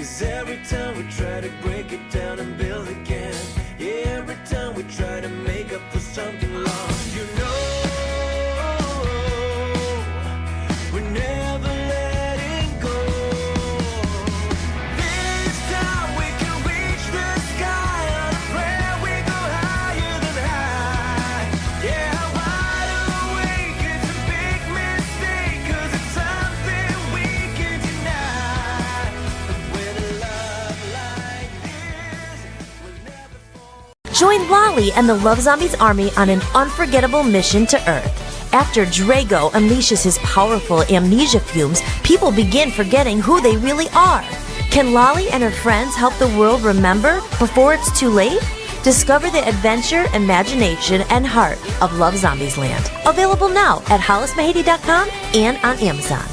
'Cause every time we try to break it down and build again, yeah, every time we try to make up for something lost, you know, we're never letting go. This time we can reach the sky on a prayer, we go higher than high. Yeah, wide awake, it's a big mistake, 'cause it's something we can deny. But with a love like this, we'll never fall. Join Lolly and the Love Zombies army on an unforgettable mission to Earth. After Drago unleashes his powerful amnesia fumes, people begin forgetting who they really are. Can Lolly and her friends help the world remember before it's too late? Discover the adventure, imagination, and heart of Love Zombies Land. Available now at hollismahady.com and on Amazon.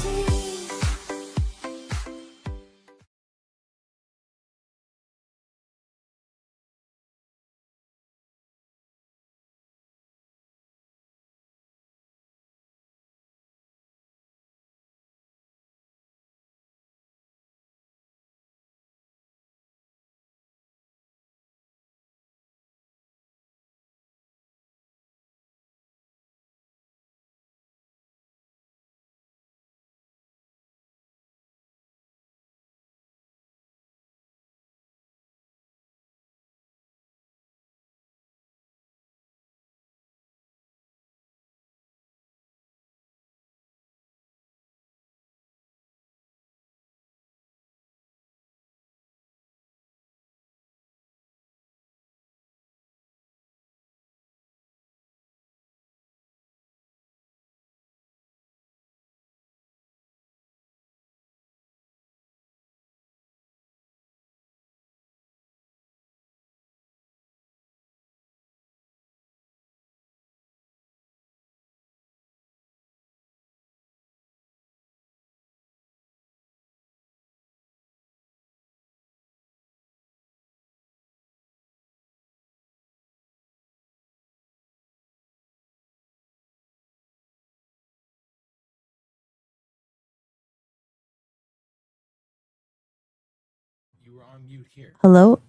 You were on mute here. Hello?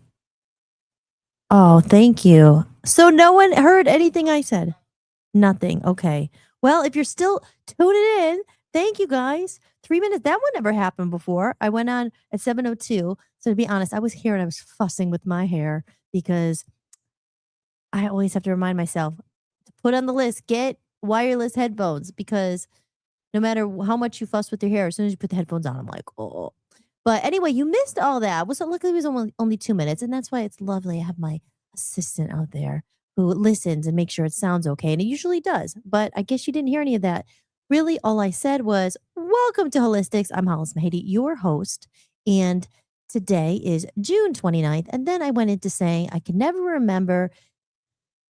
Oh, thank you. So no one heard anything I said? Nothing. Okay. Well, if you're still tuning in, thank you guys. 3 minutes. That one never happened before. I went on at 7:02. So to be honest, I was here and I was fussing with my hair because I always have to remind myself to put on the list, get wireless headphones, because no matter how much you fuss with your hair, as soon as you put the headphones on, I'm like, oh. But anyway, you missed all that. Luckily, it was only 2 minutes, and that's why it's lovely. I have my assistant out there who listens and makes sure it sounds okay, and it usually does. But I guess you didn't hear any of that. Really, all I said was, "Welcome to Holistics." I'm Hollis Mahady, your host, and today is June 29th. And then I went into saying I can never remember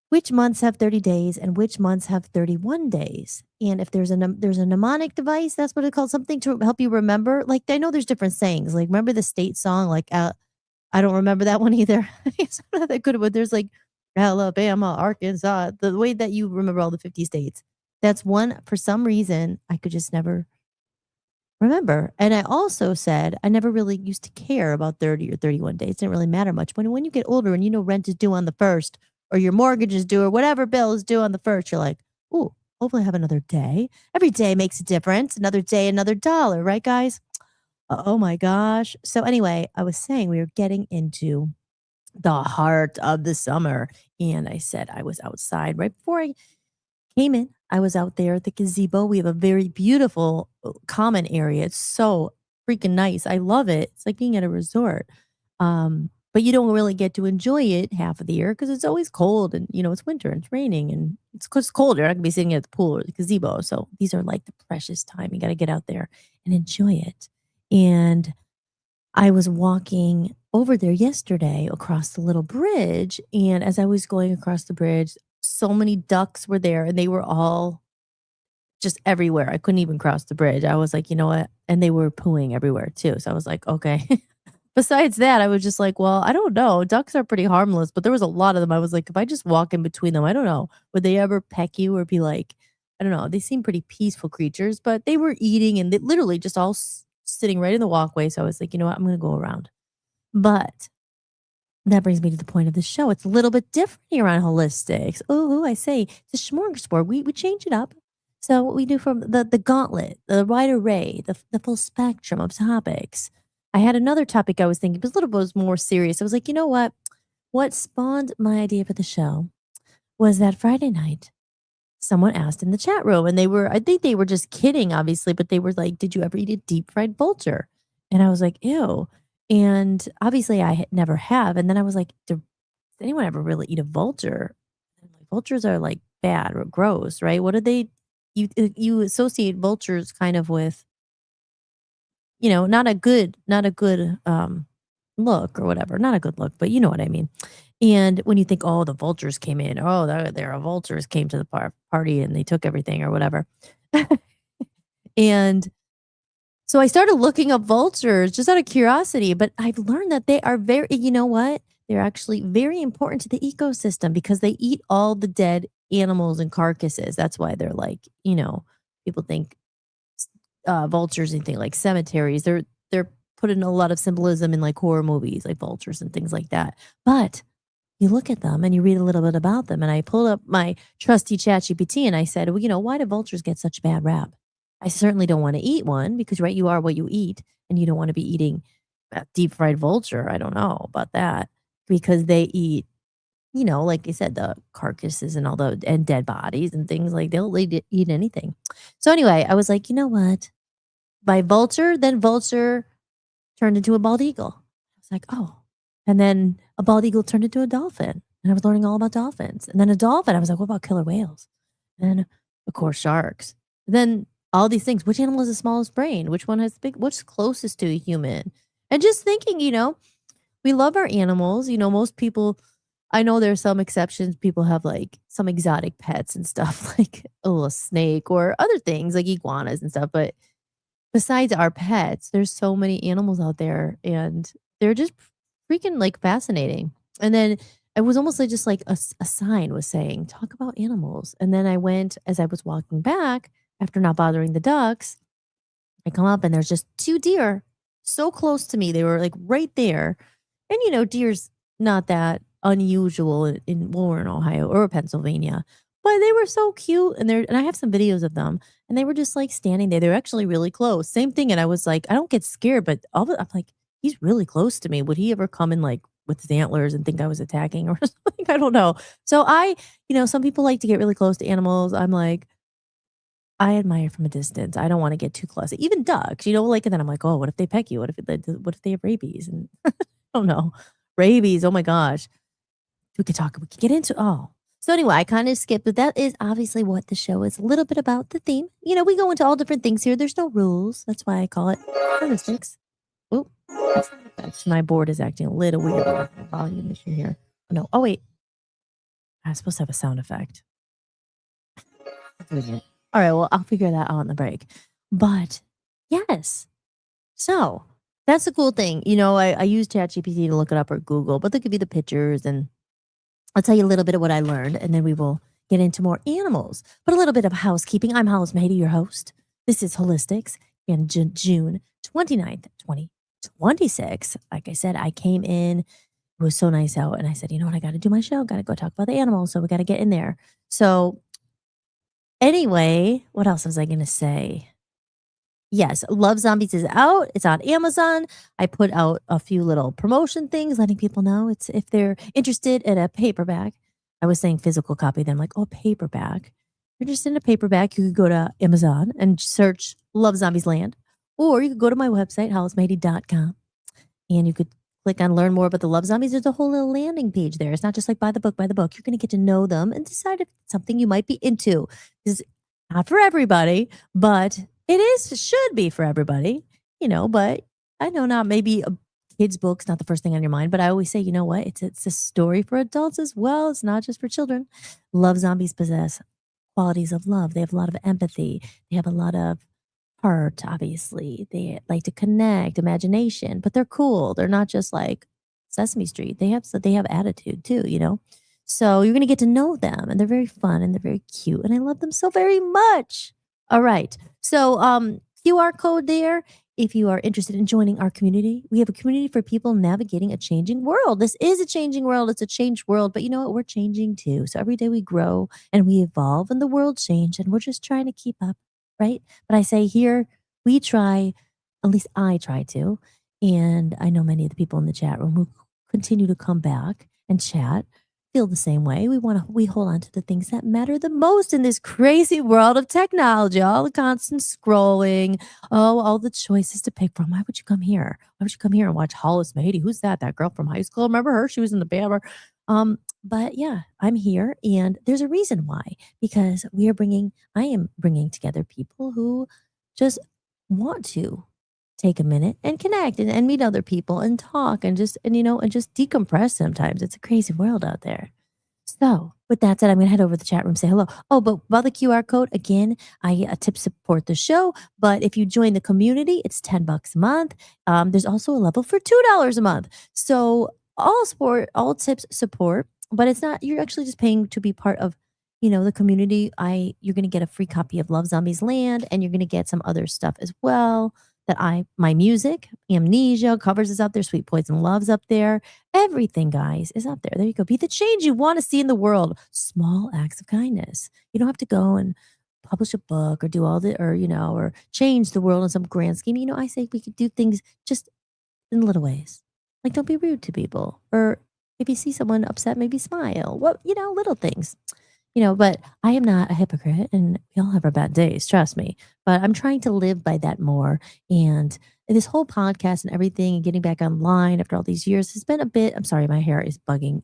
which months have 30 days and which months have 31 days. And if there's there's a mnemonic device, that's what it's called, something to help you remember. Like, I know there's different sayings. Like, remember the state song? Like, I don't remember that one either. It's not that good, but there's like Alabama, Arkansas, the way that you remember all the 50 states. That's one, for some reason, I could just never remember. And I also said I never really used to care about 30 or 31 days. It didn't really matter much. When you get older and you know rent is due on the 1st, or your mortgage is due, or whatever bill is due on the 1st, you're like, ooh, hopefully I have another day. Every day makes a difference. Another day, another dollar, right, guys? Oh my gosh. So anyway, I was saying we were getting into the heart of the summer. And I said I was outside right before I came in. I was out there at the gazebo. We have a very beautiful common area. It's so freaking nice. I love it. It's like being at a resort. But you don't really get to enjoy it half of the year because it's always cold and, it's winter and it's raining and it's cold. You're not going to be sitting at the pool or the gazebo. So these are like the precious time. You got to get out there and enjoy it. And I was walking over there yesterday across the little bridge. And as I was going across the bridge, so many ducks were there and they were all just everywhere. I couldn't even cross the bridge. I was like, you know what? And they were pooing everywhere too. So I was like, okay. Besides that, I was just like, well, I don't know. Ducks are pretty harmless, but there was a lot of them. I was like, if I just walk in between them, I don't know. Would they ever peck you or be like, I don't know. They seem pretty peaceful creatures, but they were eating and they literally just all sitting right in the walkway. So I was like, you know what? I'm going to go around. But that brings me to the point of the show. It's a little bit different here on Holistics. Oh, I say it's a smorgasbord. We change it up. So what we do from the gauntlet, the wide array, the full spectrum of topics. I had another topic I was thinking, but a little bit more serious. I was like, you know what? What spawned my idea for the show was that Friday night, someone asked in the chat room, and I think they were just kidding, obviously, but they were like, "Did you ever eat a deep fried vulture?" And I was like, "Ew." And obviously, never have. And then I was like, Does anyone ever really eat a vulture? And like, vultures are like bad or gross, right? What do they? You associate vultures kind of with not a good look or whatever. Not a good look, but you know what I mean. And when you think, oh, the vultures came in, oh, there are vultures came to the party and they took everything or whatever. And so I started looking up vultures just out of curiosity, but I've learned that they are you know what? They're actually very important to the ecosystem because they eat all the dead animals and carcasses. That's why they're like, people think vultures and things like cemeteries. They're putting a lot of symbolism in like horror movies, like vultures and things like that. But you look at them and you read a little bit about them. And I pulled up my trusty ChatGPT and I said, well, why do vultures get such bad rap? I certainly don't want to eat one because, right, you are what you eat, and you don't want to be eating a deep fried vulture. I don't know about that because they eat, like I said, the carcasses and and dead bodies and things like they'll eat anything. So anyway, I was like, you know what? By vulture, then vulture turned into a bald eagle. I was like, oh. And then a bald eagle turned into a dolphin. And I was learning all about dolphins. And then a dolphin, I was like, what about killer whales? And of course, sharks. Then all these things. Which animal has the smallest brain? Which one has what's closest to a human? And just thinking, we love our animals. Most people, I know there's some exceptions. People have like some exotic pets and stuff, like a little snake or other things like iguanas and stuff. But besides our pets, there's so many animals out there and they're just freaking like fascinating. And then it was almost like just like a sign was saying, talk about animals. And then I went as I was walking back after not bothering the ducks. I come up and there's just two deer so close to me. They were like right there. And deer's not that unusual in Warren, Ohio or Pennsylvania. But they were so cute and I have some videos of them and they were just like standing there. They were actually really close. Same thing. And I was like, I don't get scared, but I'm like, he's really close to me. Would he ever come in like with his antlers and think I was attacking or something? I don't know. So some people like to get really close to animals. I'm like, I admire from a distance. I don't want to get too close. Even ducks, and then I'm like, oh, what if they peck you? What if they have rabies? And I don't know. Rabies. Oh my gosh. We could get into So anyway, I kind of skipped, but that is obviously what the show is. A little bit about the theme. We go into all different things here. There's no rules. That's why I call it holistics. Oh, my board is acting a little weird. Volume issue here. Oh, no. Oh, wait. I'm supposed to have a sound effect. All right. Well, I'll figure that out on the break. But yes. So that's the cool thing. I use ChatGPT to look it up or Google, but there could be the pictures and I'll tell you a little bit of what I learned and then we will get into more animals. But a little bit of housekeeping. I'm Hollis Mahady, your host. This is Holistics in June 29th, 2026. Like I said, I came in. It was so nice out. And I said, you know what? I got to do my show. Got to go talk about the animals. So we got to get in there. So anyway, what else was I going to say? Yes, Love Zombies is out. It's on Amazon. I put out a few little promotion things, letting people know it's if they're interested in a paperback. I was saying physical copy, then I'm like, oh, paperback. If you're interested in a paperback, you could go to Amazon and search Love Zombies Land. Or you could go to my website, hollismahady.com, and you could click on learn more about the Love Zombies. There's a whole little landing page there. It's not just like buy the book. You're going to get to know them and decide if it's something you might be into. It's not for everybody, but should be for everybody, but I know not maybe a kid's book's not the first thing on your mind, but I always say, you know what? It's a story for adults as well. It's not just for children. Love Zombies possess qualities of love. They have a lot of empathy. They have a lot of heart, obviously. They like to connect, imagination, but they're cool. They're not just like Sesame Street. They have attitude too, So you're going to get to know them and they're very fun and they're very cute and I love them so very much. All right. So QR code there if you are interested in joining our community, we have a community for people navigating a changing world. This is a changing world. It's a changed world, but you know what? We're changing too. So every day we grow and we evolve and the world change and we're just trying to keep up, right? But I say here, we try, at least I try to, and I know many of the people in the chat room who continue to come back and chat feel the same way. We hold on to the things that matter the most in this crazy world of technology, all the constant scrolling, oh, all the choices to pick from. Why would you come here? Why would you come here and watch Hollis Mahady? Who's that? That girl from high school? Remember her? She was in the band. But yeah, I'm here and there's a reason why. Because I am bringing together people who just want to take a minute and connect and meet other people and talk and just decompress sometimes. It's a crazy world out there. So, with that said, I'm going to head over to the chat room, say hello. Oh, but about the QR code, again, I tip support the show. But if you join the community, it's $10 a month. There's also a level for $2 a month. So, all tips support, but it's not, you're actually just paying to be part of, the community. You're going to get a free copy of Love Zombies Land and you're going to get some other stuff as well my music, Amnesia covers is up there, Sweet Poison Love's up there. Everything, guys, is up there. There you go. Be the change you want to see in the world. Small acts of kindness. You don't have to go and publish a book or do all the, or change the world in some grand scheme. I say we could do things just in little ways. Like don't be rude to people. Or if you see someone upset, maybe smile. Little things. But I am not a hypocrite and we all have our bad days, trust me. But I'm trying to live by that more. And this whole podcast and everything and getting back online after all these years has been a bit, I'm sorry, my hair is bugging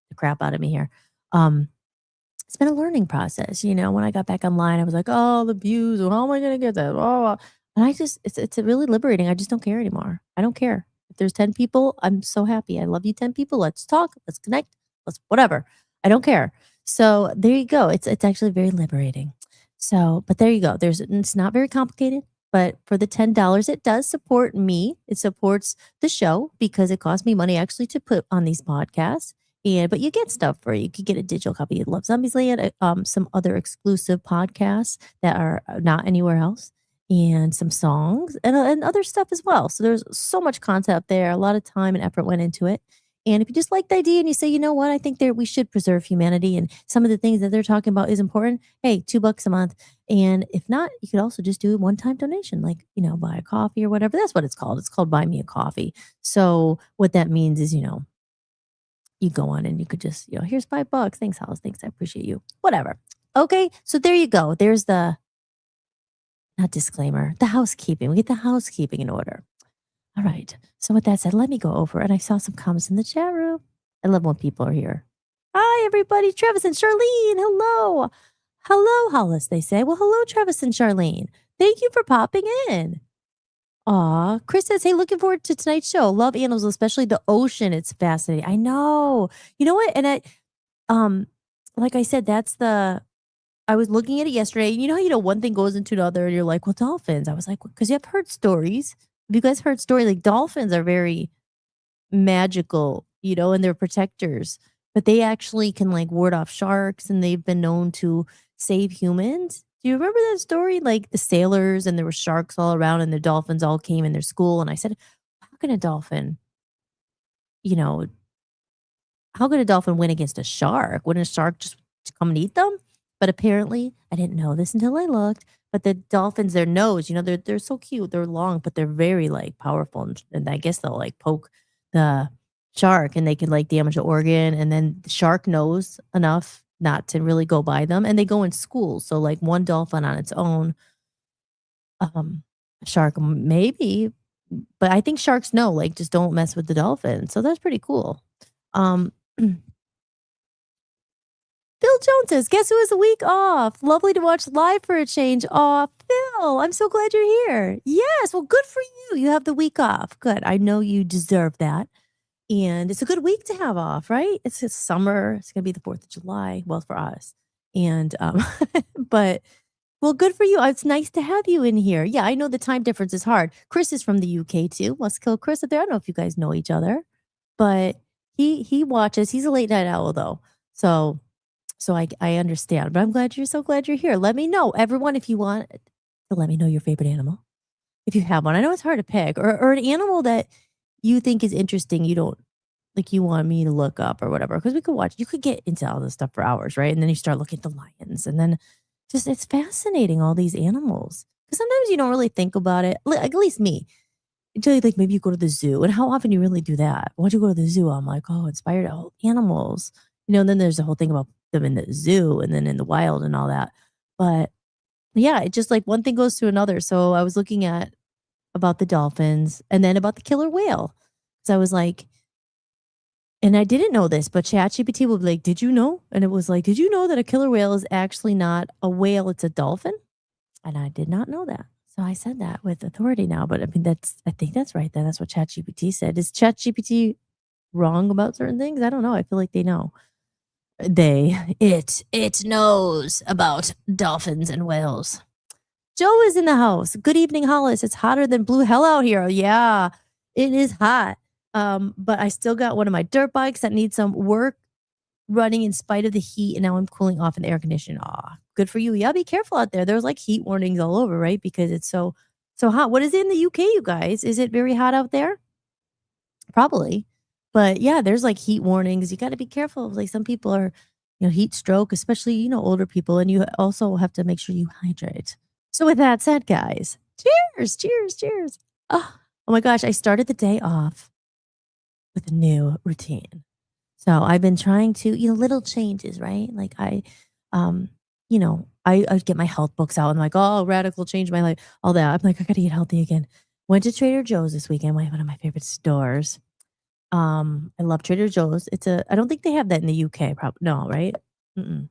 the crap out of me here. It's been a learning process. When I got back online, I was like, oh, the views, how am I going to get that? Oh, and it's really liberating. I just don't care anymore. I don't care. If there's 10 people, I'm so happy. I love you, 10 people. Let's talk. Let's connect. Let's whatever. I don't care. So there you go. It's actually very liberating. So, but there you go. It's not very complicated, but for the $10, it does support me. It supports the show because it costs me money actually to put on these podcasts. But you get stuff for it. You could get a digital copy of Love Zombies Land, some other exclusive podcasts that are not anywhere else, and some songs and other stuff as well. So there's so much content up there. A lot of time and effort went into it. And if you just like the idea and you say, you know what, I think we should preserve humanity and some of the things that they're talking about is important. Hey, $2 a month. And if not, you could also just do a one-time donation, like, buy a coffee or whatever. That's what it's called. It's called Buy Me a Coffee. So what that means is, you go on and you could just, here's $5. Thanks, Hollis. Thanks. I appreciate you. Whatever. Okay. So there you go. There's the, not disclaimer, the housekeeping. We get the housekeeping in order. All right. So with that said, let me go over. And I saw some comments in the chat room. I love when people are here. Hi, everybody. Travis and Charlene. Hello. Hello, Hollis, they say. Well, hello, Travis and Charlene. Thank you for popping in. Aw, Chris says, hey, looking forward to tonight's show. Love animals, especially the ocean. It's fascinating. I know. You know what? And like I said, I was looking at it yesterday. You know how, one thing goes into another and you're like, well, dolphins. I was like, because you have heard stories. Have you guys heard stories? Like dolphins are very magical, and they're protectors, but they actually can like ward off sharks and they've been known to save humans. Do you remember that story? Like the sailors and there were sharks all around and the dolphins all came in their school. And I said, how can a dolphin, you know, how could a dolphin win against a shark? Wouldn't a shark just come and eat them? But apparently, I didn't know this until I looked. But the dolphins, their nose, they're so cute. They're long, but they're very like powerful, and I guess they'll like poke the shark, and they could like damage the organ. And then the shark knows enough not to really go by them, and they go in schools. So like one dolphin on its own, shark maybe, but I think sharks know like just don't mess with the dolphin. So that's pretty cool. Phil Jones says, guess who has a week off? Lovely to watch live for a change. Aw, Phil, I'm so glad you're here. Yes, well, good for you. You have the week off. Good. I know you deserve that. And it's a good week to have off, right? It's summer. It's going to be the 4th of July. Well, for us. And, but, well, good for you. It's nice to have you in here. Yeah, I know the time difference is hard. Chris is from the UK too. Let's kill Chris up there. I don't know if you guys know each other, but he watches. He's a late night owl though. So I understand, but I'm so glad you're here. Let me know, everyone, if you want to let me know your favorite animal. if you have one. I know it's hard to pick, or an animal that you think is interesting. You don't like you want me to look up or whatever because we could watch. You could get into all this stuff for hours, right? And then you start looking at the lions, and then just it's fascinating all these animals because sometimes you don't really think about it. Like at least me until like maybe you go to the zoo, and how often you really do that? Once you go to the zoo, I'm like, oh, inspired animals, and then there's the whole thing about them in the zoo and then in the wild and all that. But yeah, it just like one thing goes to another. So I was looking at about the dolphins and then about the killer whale. So I was like, and I didn't know this, but ChatGPT will be like, "Did you know?" And it was like, "Did you know that a killer whale is actually not a whale; it's a dolphin?" And I did not know that. So I said that with authority now. But I mean, I think that's right. Then that's what ChatGPT said. Is ChatGPT wrong about certain things? I don't know. I feel like they know. It knows about dolphins and whales. Joe is in the house. Good evening, Hollis. It's hotter than blue hell out here. Yeah, it is hot. But I still got one of my dirt bikes that needs some work running in spite of the heat, and now I'm cooling off in the air conditioner. Aw, good for you. Yeah, be careful out there. There's like heat warnings all over, right? Because it's so hot. What is it in the UK, you guys? Is it very hot out there? Probably. But yeah, there's like heat warnings. You got to be careful. Like some people are, heat stroke, especially, older people. And you also have to make sure you hydrate. So with that said, guys, cheers, cheers, cheers. Oh my gosh, I started the day off with a new routine. So I've been trying to, little changes, right? Like um, I get my health books out and like, oh, radical change my life, all that. I'm like, I gotta get healthy again. Went to Trader Joe's this weekend, one of my favorite stores. I love Trader Joe's. I don't think they have that in the UK. Probably no, right? Mm-mm.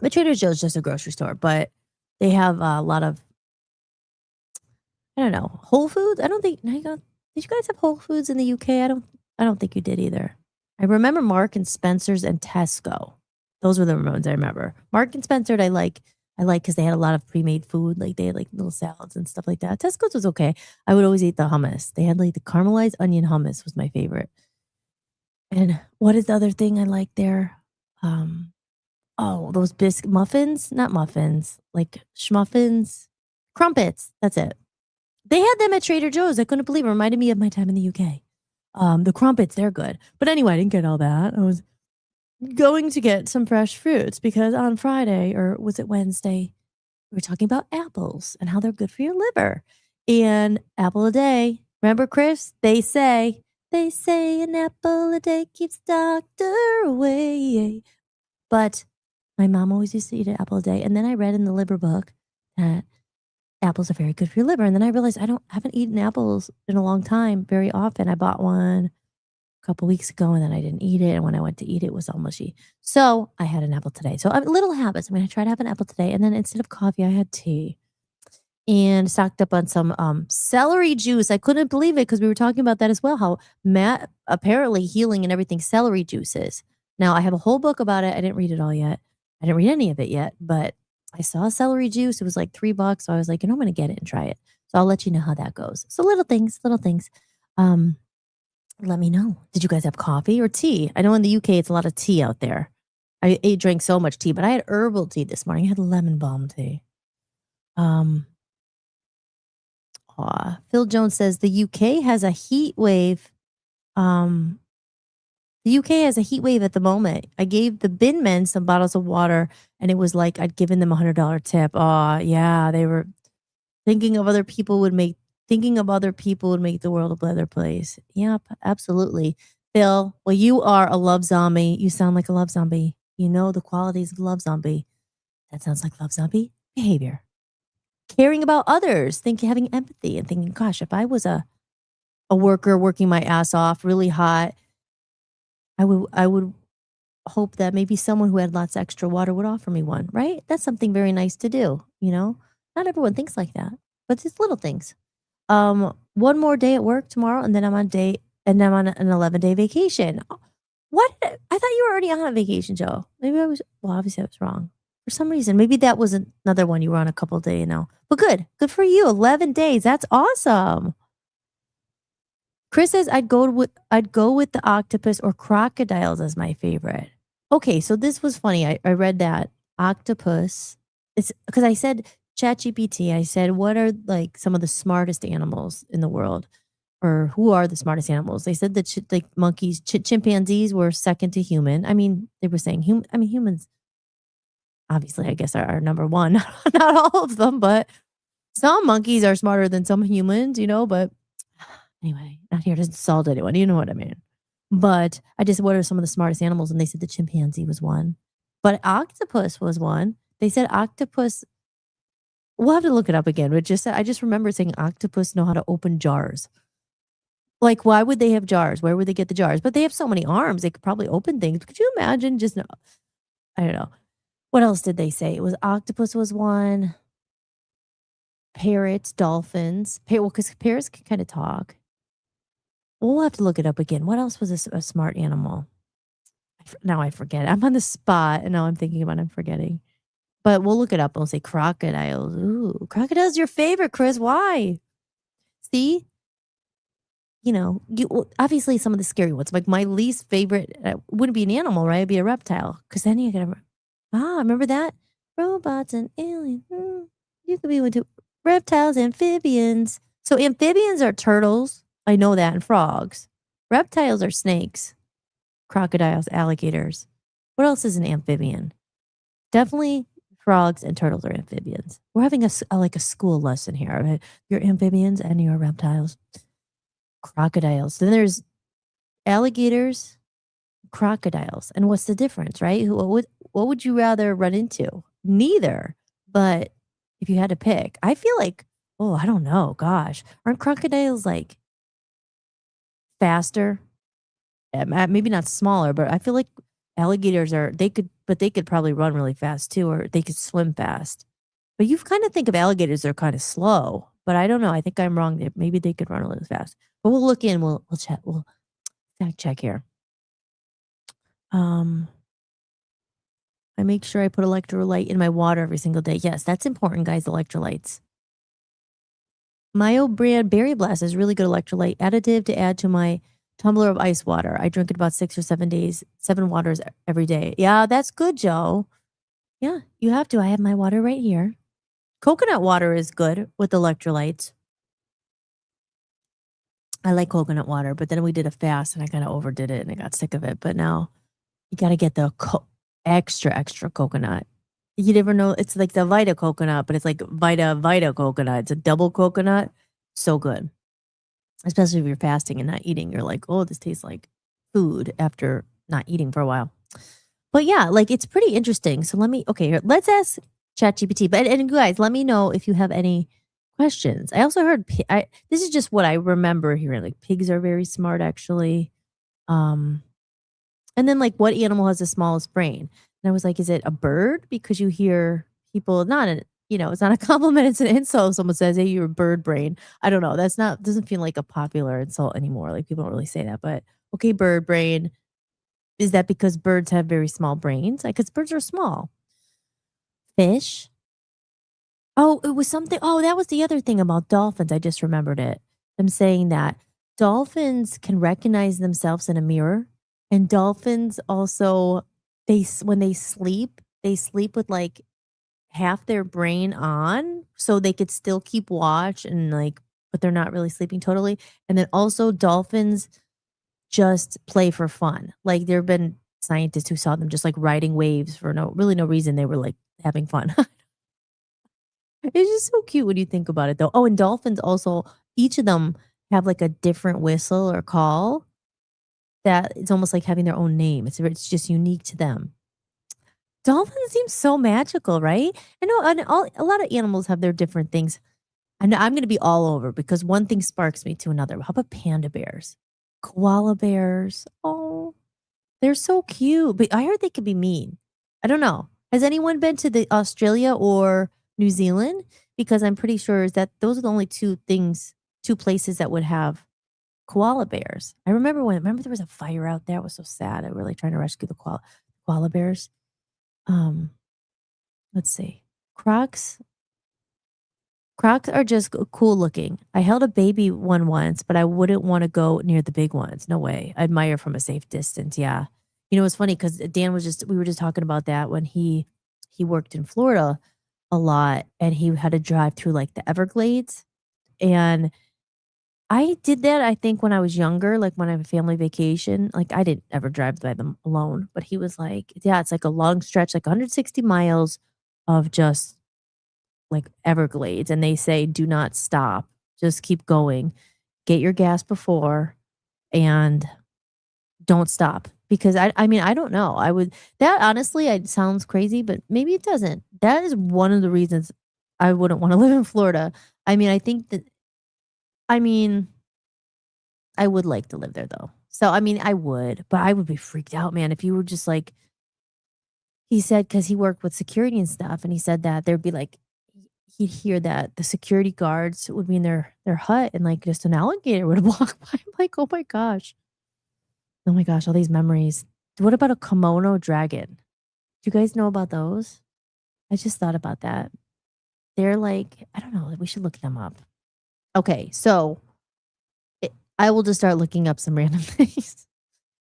But Trader Joe's just a grocery store, but they have a lot of I don't know Whole Foods. I don't think. No, did you guys have Whole Foods in the UK? I don't think you did either. I remember Mark and Spencer's and Tesco. Those were the ones I remember. Mark and Spencer, I like because they had a lot of pre-made food. Like they had like little salads and stuff like that. Tesco's was okay. I would always eat the hummus. They had like the caramelized onion hummus was my favorite. And what is the other thing I like there? Um, oh, those biscuit muffins, not muffins, like schmuffins, crumpets. That's it. They had them at Trader Joe's. I couldn't believe it. Reminded me of my time in the UK. The crumpets, they're good. But anyway, I didn't get all that. I was going to get some fresh fruits because on Friday, or was it Wednesday, we were talking about apples and how they're good for your liver. And apple a day. Remember, Chris? They say an apple a day keeps the doctor away. But my mom always used to eat an apple a day. And then I read in the liver book that apples are very good for your liver. And then I realized haven't eaten apples in a long time very often. I bought one a couple weeks ago and then I didn't eat it. And when I went to eat it, it was all mushy. So I had an apple today. So little habits. I'm going to try to have an apple today. And then instead of coffee, I had tea and stocked up on some celery juice. I couldn't believe it because we were talking about that as well. How Matt apparently healing and everything celery juice is. Now I have a whole book about it. I didn't read it all yet. I didn't read any of it yet, but I saw celery juice. It was like $3. So I was like, I'm going to get it and try it. So I'll let you know how that goes. So little things, little things. Let me know. Did you guys have coffee or tea? I know in the UK it's a lot of tea out there. I drank so much tea, but I had herbal tea this morning. I had lemon balm tea. Phil Jones says the UK has a heat wave. The UK has a heat wave at the moment. I gave the bin men some bottles of water, and it was like I'd given them $100 tip. Oh yeah, they were thinking of other people would make the world a better place. Yep, absolutely. Phil, well, you are a love zombie. You sound like a love zombie. You know the qualities of love zombie. That sounds like love zombie behavior. Caring about others, having empathy and thinking, gosh, if I was a worker working my ass off, really hot, I would hope that maybe someone who had lots of extra water would offer me one, right? That's something very nice to do, Not everyone thinks like that, but it's little things. One more day at work tomorrow, and then I'm on an 11-day vacation. What? I thought you were already on a vacation, Joe. Maybe obviously I was wrong. For some reason, maybe that was another one you were on a couple days, But good for you. 11 days. That's awesome. Chris says I'd go with the octopus or crocodiles as my favorite. Okay, so this was funny. I read that octopus. It's because I said ChatGPT, I said, what are like some of the smartest animals in the world? Or who are the smartest animals? They said that like monkeys, chimpanzees were second to human. I mean, they were saying humans obviously I guess are number one. Not all of them, but some monkeys are smarter than some humans, but anyway, not here to insult anyone. You know what I mean. But I just what are some of the smartest animals? And they said the chimpanzee was one. But octopus was one. They said octopus we'll have to look it up again, but just I just remember saying octopus know how to open jars. Like, why would they have jars? Where would they get the jars? But they have so many arms, they could probably open things. Could you imagine just no I don't know. What else did they say? It was octopus was one, parrots, dolphins. Well, because parrots can kind of talk. We'll have to look it up again. What else was a smart animal? Now I forget. I'm on the spot, and now I'm thinking about it, I'm forgetting. But we'll look it up. We'll say crocodiles. Ooh, crocodile's your favorite, Chris. Why? See? Obviously some of the scary ones. Like my least favorite wouldn't be an animal, right? It'd be a reptile. Because then you gotta remember that? Robots and aliens. You could be into reptiles, amphibians. So amphibians are turtles. I know that, and frogs. Reptiles are snakes, crocodiles, alligators. What else is an amphibian? Definitely frogs and turtles are amphibians. We're having like a school lesson here. Right? You're amphibians and you're reptiles. Crocodiles. Then there's alligators, crocodiles. And what's the difference, right? What would you rather run into? Neither. But if you had to pick, I feel like, I don't know. Gosh, aren't crocodiles like faster? Maybe not smaller, but I feel like alligators they could probably run really fast too, or they could swim fast. But you kind of think of alligators, they're kind of slow. But I don't know. I think I'm wrong. Maybe they could run a little fast. But we'll look in. We'll check. We'll fact check here. I make sure I put electrolyte in my water every single day. Yes, that's important, guys. Electrolytes. Mayo brand Berry Blast is really good electrolyte additive to add to my tumbler of ice water. I drink it about 6 or 7 days, 7 waters every day. Yeah, that's good, Joe. Yeah, you have to. I have my water right here. Coconut water is good with electrolytes. I like coconut water, but then we did a fast and I kind of overdid it and I got sick of it. But now you got to get the extra coconut. You never know. It's like the Vita coconut, but it's like Vita coconut. It's a double coconut. So good. Especially if you're fasting and not eating. You're like, oh, this tastes like food after not eating for a while. But yeah, like it's pretty interesting. So let's ask ChatGPT. But and guys, let me know if you have any questions. I also heard this is just what I remember hearing. Like pigs are very smart, actually. And then like what animal has the smallest brain? And I was like, is it a bird? Because you hear people it's not a compliment, it's an insult. If someone says, hey, you're a bird brain. I don't know. Doesn't feel like a popular insult anymore. Like people don't really say that. But okay, bird brain. Is that because birds have very small brains? Because birds are small. Fish. Oh, it was something. Oh, that was the other thing about dolphins. I just remembered it. I'm saying that dolphins can recognize themselves in a mirror, and dolphins also when they sleep with like half their brain on, so they could still keep watch and but they're not really sleeping totally. And then also dolphins just play for fun. Like there have been scientists who saw them just like riding waves for no reason. They were like having fun. It's just so cute when you think about it though. Oh, and dolphins also, each of them have like a different whistle or call that it's almost like having their own name. It's just unique to them. Dolphins seem so magical, right? I know a lot of animals have their different things. I know I'm going to be all over because one thing sparks me to another. How about panda bears? Koala bears. Oh, they're so cute. But I heard they can be mean. I don't know. Has anyone been to the Australia or New Zealand? Because I'm pretty sure that those are the only two places that would have koala bears. I remember there was a fire out there. It was so sad. I really trying to rescue the koala bears. Let's see. Crocs are just cool looking. I held a baby one once, but I wouldn't want to go near the big ones. No way. I admire from a safe distance. Yeah. It's funny because we were just talking about that when he worked in Florida. a lot, and he had to drive through, like, the Everglades, and I did that, I think, when I was younger, like, when I have a family vacation, like, I didn't ever drive by them alone, but he was like, "Yeah, it's like a long stretch, like 160 miles of just, like, Everglades," and they say, "Do not stop, just keep going, get your gas before, and don't stop," because I mean, I don't know, I would that honestly, it sounds crazy, but maybe it doesn't. That is one of the reasons I wouldn't wanna live in Florida. I mean, I think that I mean I would like to live there though. So, I mean, I would, but I would be freaked out, man, if you were just like he said, because he worked with security and stuff, and he said that there'd be like he'd hear that the security guards would be in their hut and like just an alligator would walk by. I'm like, "Oh my gosh. Oh my gosh, all these memories." What about a kimono dragon? Do you guys know about those? I just thought about that. They're like, I don't know, we should look them up. Okay, so I will just start looking up some random things.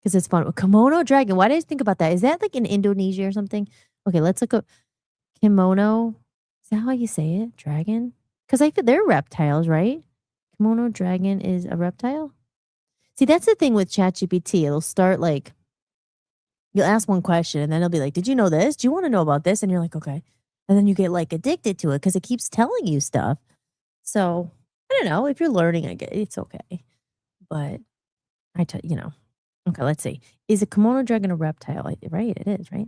'Cause it's fun. A kimono dragon, why did I think about that? Is that, like, in Indonesia or something? Okay, let's look up kimono. Is that how you say it? Dragon? 'Cause I feel they're reptiles, right? Kimono dragon is a reptile? See, that's the thing with ChatGPT. It'll start, like you'll ask one question, and then it'll be like, "Did you know this? Do you wanna know about this?" And you're like, "Okay." And then you get, like, addicted to it because it keeps telling you stuff. So, I don't know, if you're learning, I get it's okay. But you know. Okay, let's see. Is a kimono dragon a reptile? Right, it is, right?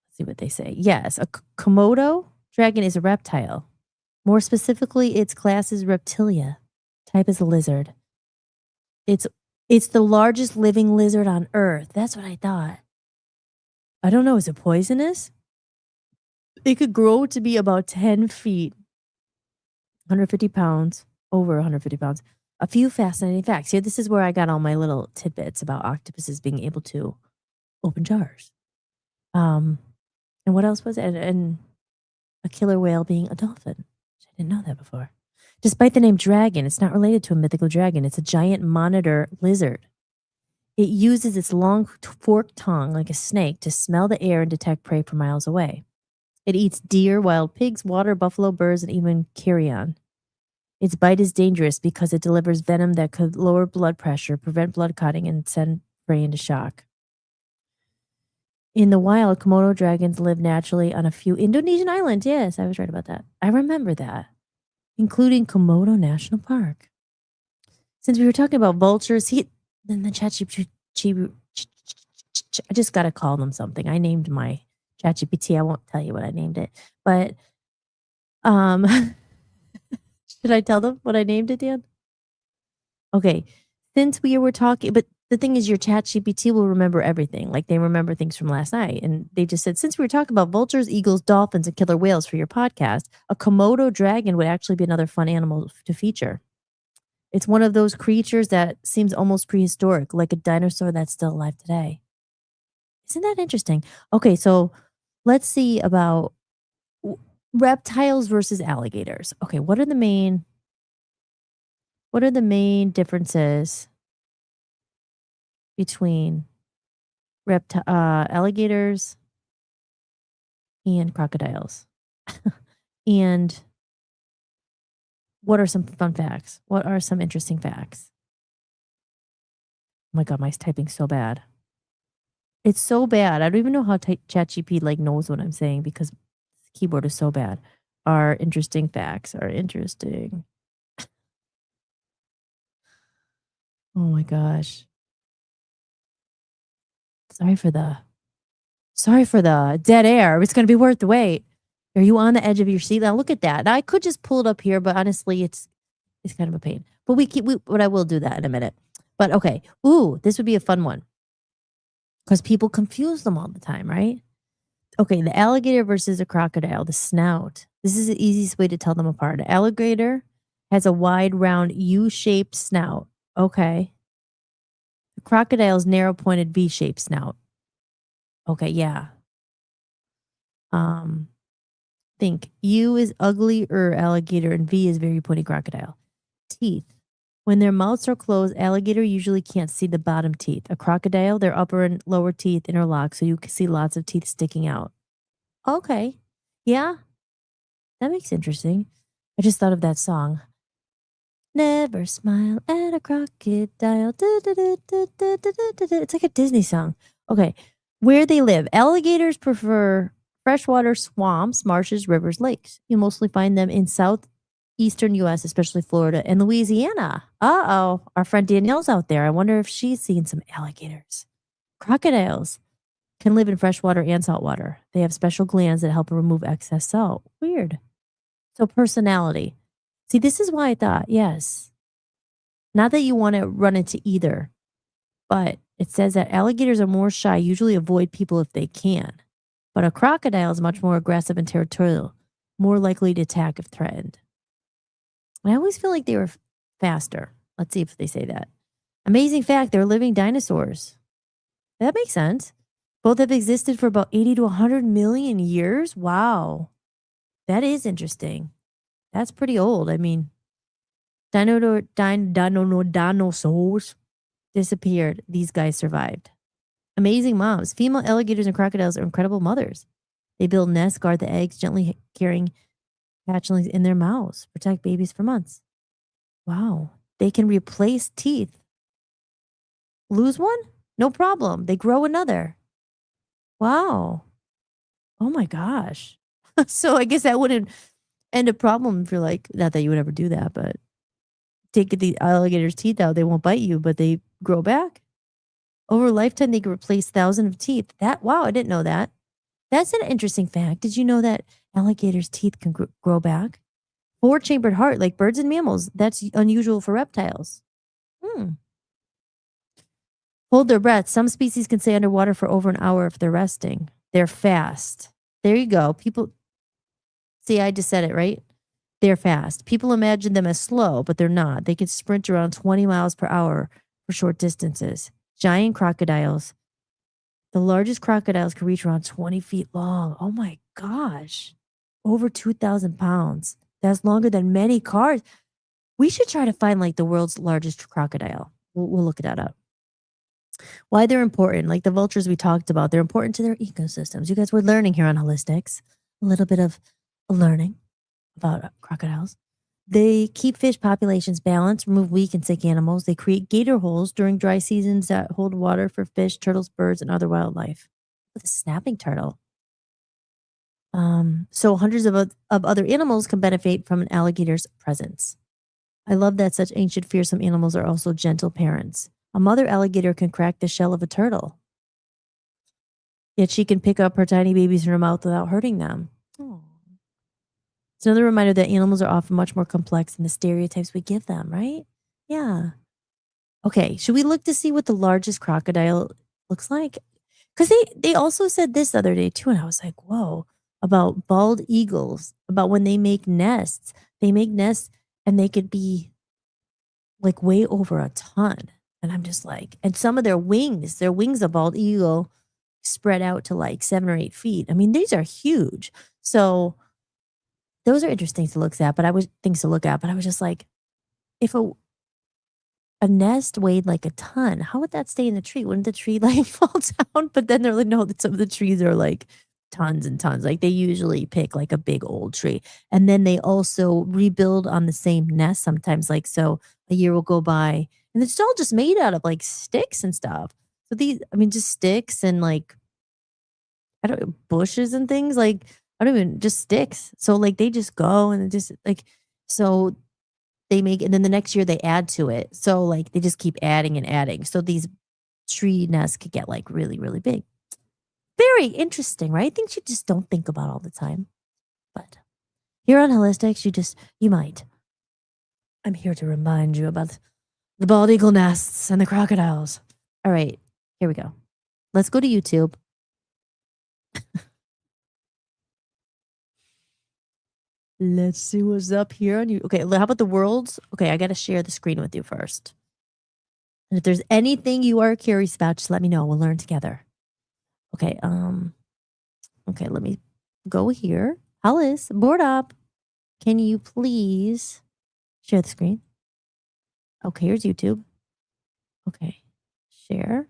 Let's see what they say. Yes, a Komodo dragon is a reptile. More specifically, its class is Reptilia. Type is a lizard. It's it's the largest living lizard on Earth. That's what I thought. I don't know. Is it poisonous? It could grow to be about 10 feet, 150 pounds, over 150 pounds. A few fascinating facts. Here, this is where I got all my little tidbits about octopuses being able to open jars. Um, and what else was it? And a killer whale being a dolphin. I didn't know that before. Despite the name dragon, it's not related to a mythical dragon. It's a giant monitor lizard. It uses its long forked tongue like a snake to smell the air and detect prey from miles away. It eats deer, wild pigs, water buffalo, birds, and even carrion. Its bite is dangerous because it delivers venom that could lower blood pressure, prevent blood clotting, and send prey into shock. In the wild, Komodo dragons live naturally on a few Indonesian islands. Yes, I was right about that. I remember that, including Komodo National Park. Since we were talking about vultures, then the I just got to call them something. I named my ChatGPT. I won't tell you what I named it, but um, should I tell them what I named it, Dan? Okay. Since we were talking, but the thing is, your ChatGPT will remember everything. Like they remember things from last night. And they just said, since we were talking about vultures, eagles, dolphins, and killer whales for your podcast, a Komodo dragon would actually be another fun animal to feature. It's one of those creatures that seems almost prehistoric, like a dinosaur that's still alive today. Isn't that interesting? Okay, so let's see about reptiles versus alligators. Okay, what are the main differences between alligators and crocodiles? And what are some fun facts? What are some interesting facts? Oh my god, my typing so bad. It's so bad. I don't even know how ChatGPT like knows what I'm saying because the keyboard is so bad. Are interesting facts are interesting. Oh my gosh. Sorry for the dead air. It's gonna be worth the wait. Are you on the edge of your seat? Now look at that. Now I could just pull it up here, but honestly, it's kind of a pain. But but I will do that in a minute. But okay. Ooh, this would be a fun one. Because people confuse them all the time, right? Okay, the alligator versus a crocodile, the snout. This is the easiest way to tell them apart. An alligator has a wide, round, U-shaped snout. Okay. The crocodile's narrow, pointed V-shaped snout. Okay, yeah. Um, think U is ugly or alligator and V is very pointy crocodile. Teeth. When their mouths are closed, alligator usually can't see the bottom teeth. A crocodile, their upper and lower teeth interlock, so you can see lots of teeth sticking out. Okay. Yeah, that makes interesting. I just thought of that song. Never smile at a crocodile. Du- du- du- du- du- du- du- du- du. It's like a Disney song. Okay. Where they live. Alligators prefer freshwater swamps, marshes, rivers, lakes. You mostly find them in southeastern US, especially Florida and Louisiana. Uh-oh. Our friend Danielle's out there. I wonder if she's seen some alligators. Crocodiles can live in freshwater and saltwater. They have special glands that help remove excess salt. Weird. So personality. See, this is why I thought, yes. Not that you want to run into either, but it says that alligators are more shy, usually avoid people if they can. But a crocodile is much more aggressive and territorial, more likely to attack if threatened. I always feel like they were faster. Let's see if they say that. Amazing fact, they're living dinosaurs. That makes sense. Both have existed for about 80 to 100 million years. Wow. That is interesting. That's pretty old. I mean, dinosaurs disappeared. These guys survived. Amazing moms. Female alligators and crocodiles are incredible mothers. They build nests, guard the eggs, gently carrying hatchlings in their mouths, protect babies for months. Wow. They can replace teeth. Lose one? No problem. They grow another. Wow. Oh my gosh. So I guess that wouldn't end a problem if you're like, not that you would ever do that, but take the alligator's teeth out, they won't bite you, but they grow back. Over a lifetime, they can replace thousands of teeth. That wow, I didn't know that. That's an interesting fact. Did you know that alligators' teeth can grow back? Four-chambered heart, like birds and mammals. That's unusual for reptiles. Hmm. Hold their breath. Some species can stay underwater for over an hour if they're resting. They're fast. There you go. People see, I just said it, right? They're fast. People imagine them as slow, but they're not. They can sprint around 20 miles per hour for short distances. Giant crocodiles. The largest crocodiles can reach around 20 feet long. Oh my gosh. Over 2,000 pounds. That's longer than many cars. We should try to find like the world's largest crocodile. We'll look that up. Why they're important, like the vultures we talked about, they're important to their ecosystems. You guys were learning here on Holistics, a little bit of learning about crocodiles. They keep fish populations balanced, remove weak and sick animals. They create gator holes during dry seasons that hold water for fish, turtles, birds, and other wildlife. With a snapping turtle. So hundreds of other animals can benefit from an alligator's presence. I love that such ancient, fearsome animals are also gentle parents. A mother alligator can crack the shell of a turtle, yet she can pick up her tiny babies in her mouth without hurting them. Aw. It's another reminder that animals are often much more complex than the stereotypes we give them, right? Yeah. Okay, should we look to see what the largest crocodile looks like? Because they also said this the other day too, and I was like, whoa, about bald eagles, about when they make nests. They make nests and they could be like way over a ton. And I'm just like, and some of their wings of bald eagle spread out to like 7 or 8 feet. I mean, these are huge. So those are interesting to look at, but I was things to look at, but I was just like, if a nest weighed like a ton, how would that stay in the tree? Wouldn't the tree like fall down? But then they're like, no, that some of the trees are like tons and tons. Like they usually pick like a big old tree. And then they also rebuild on the same nest sometimes. Like, so a year will go by and it's all just made out of like sticks and stuff. So these, I mean, just sticks and like, I don't know, bushes and things. Like, I don't even, just sticks. So like they just go and it just like, so they make and then the next year they add to it. So, like, they just keep adding and adding. So these tree nests could get, like, really, really big. Very interesting, right? Things you just don't think about all the time. But here on Holistics, you might. I'm here to remind you about the bald eagle nests and the crocodiles. All right, here we go. Let's go to YouTube. Let's see what's up here on you. Okay, how about the world's? Okay, I got to share the screen with you first. And if there's anything you are curious about, just let me know. We'll learn together. Okay, okay, let me go here. Alice, board up. Can you please share the screen? Okay, here's YouTube. Okay, share.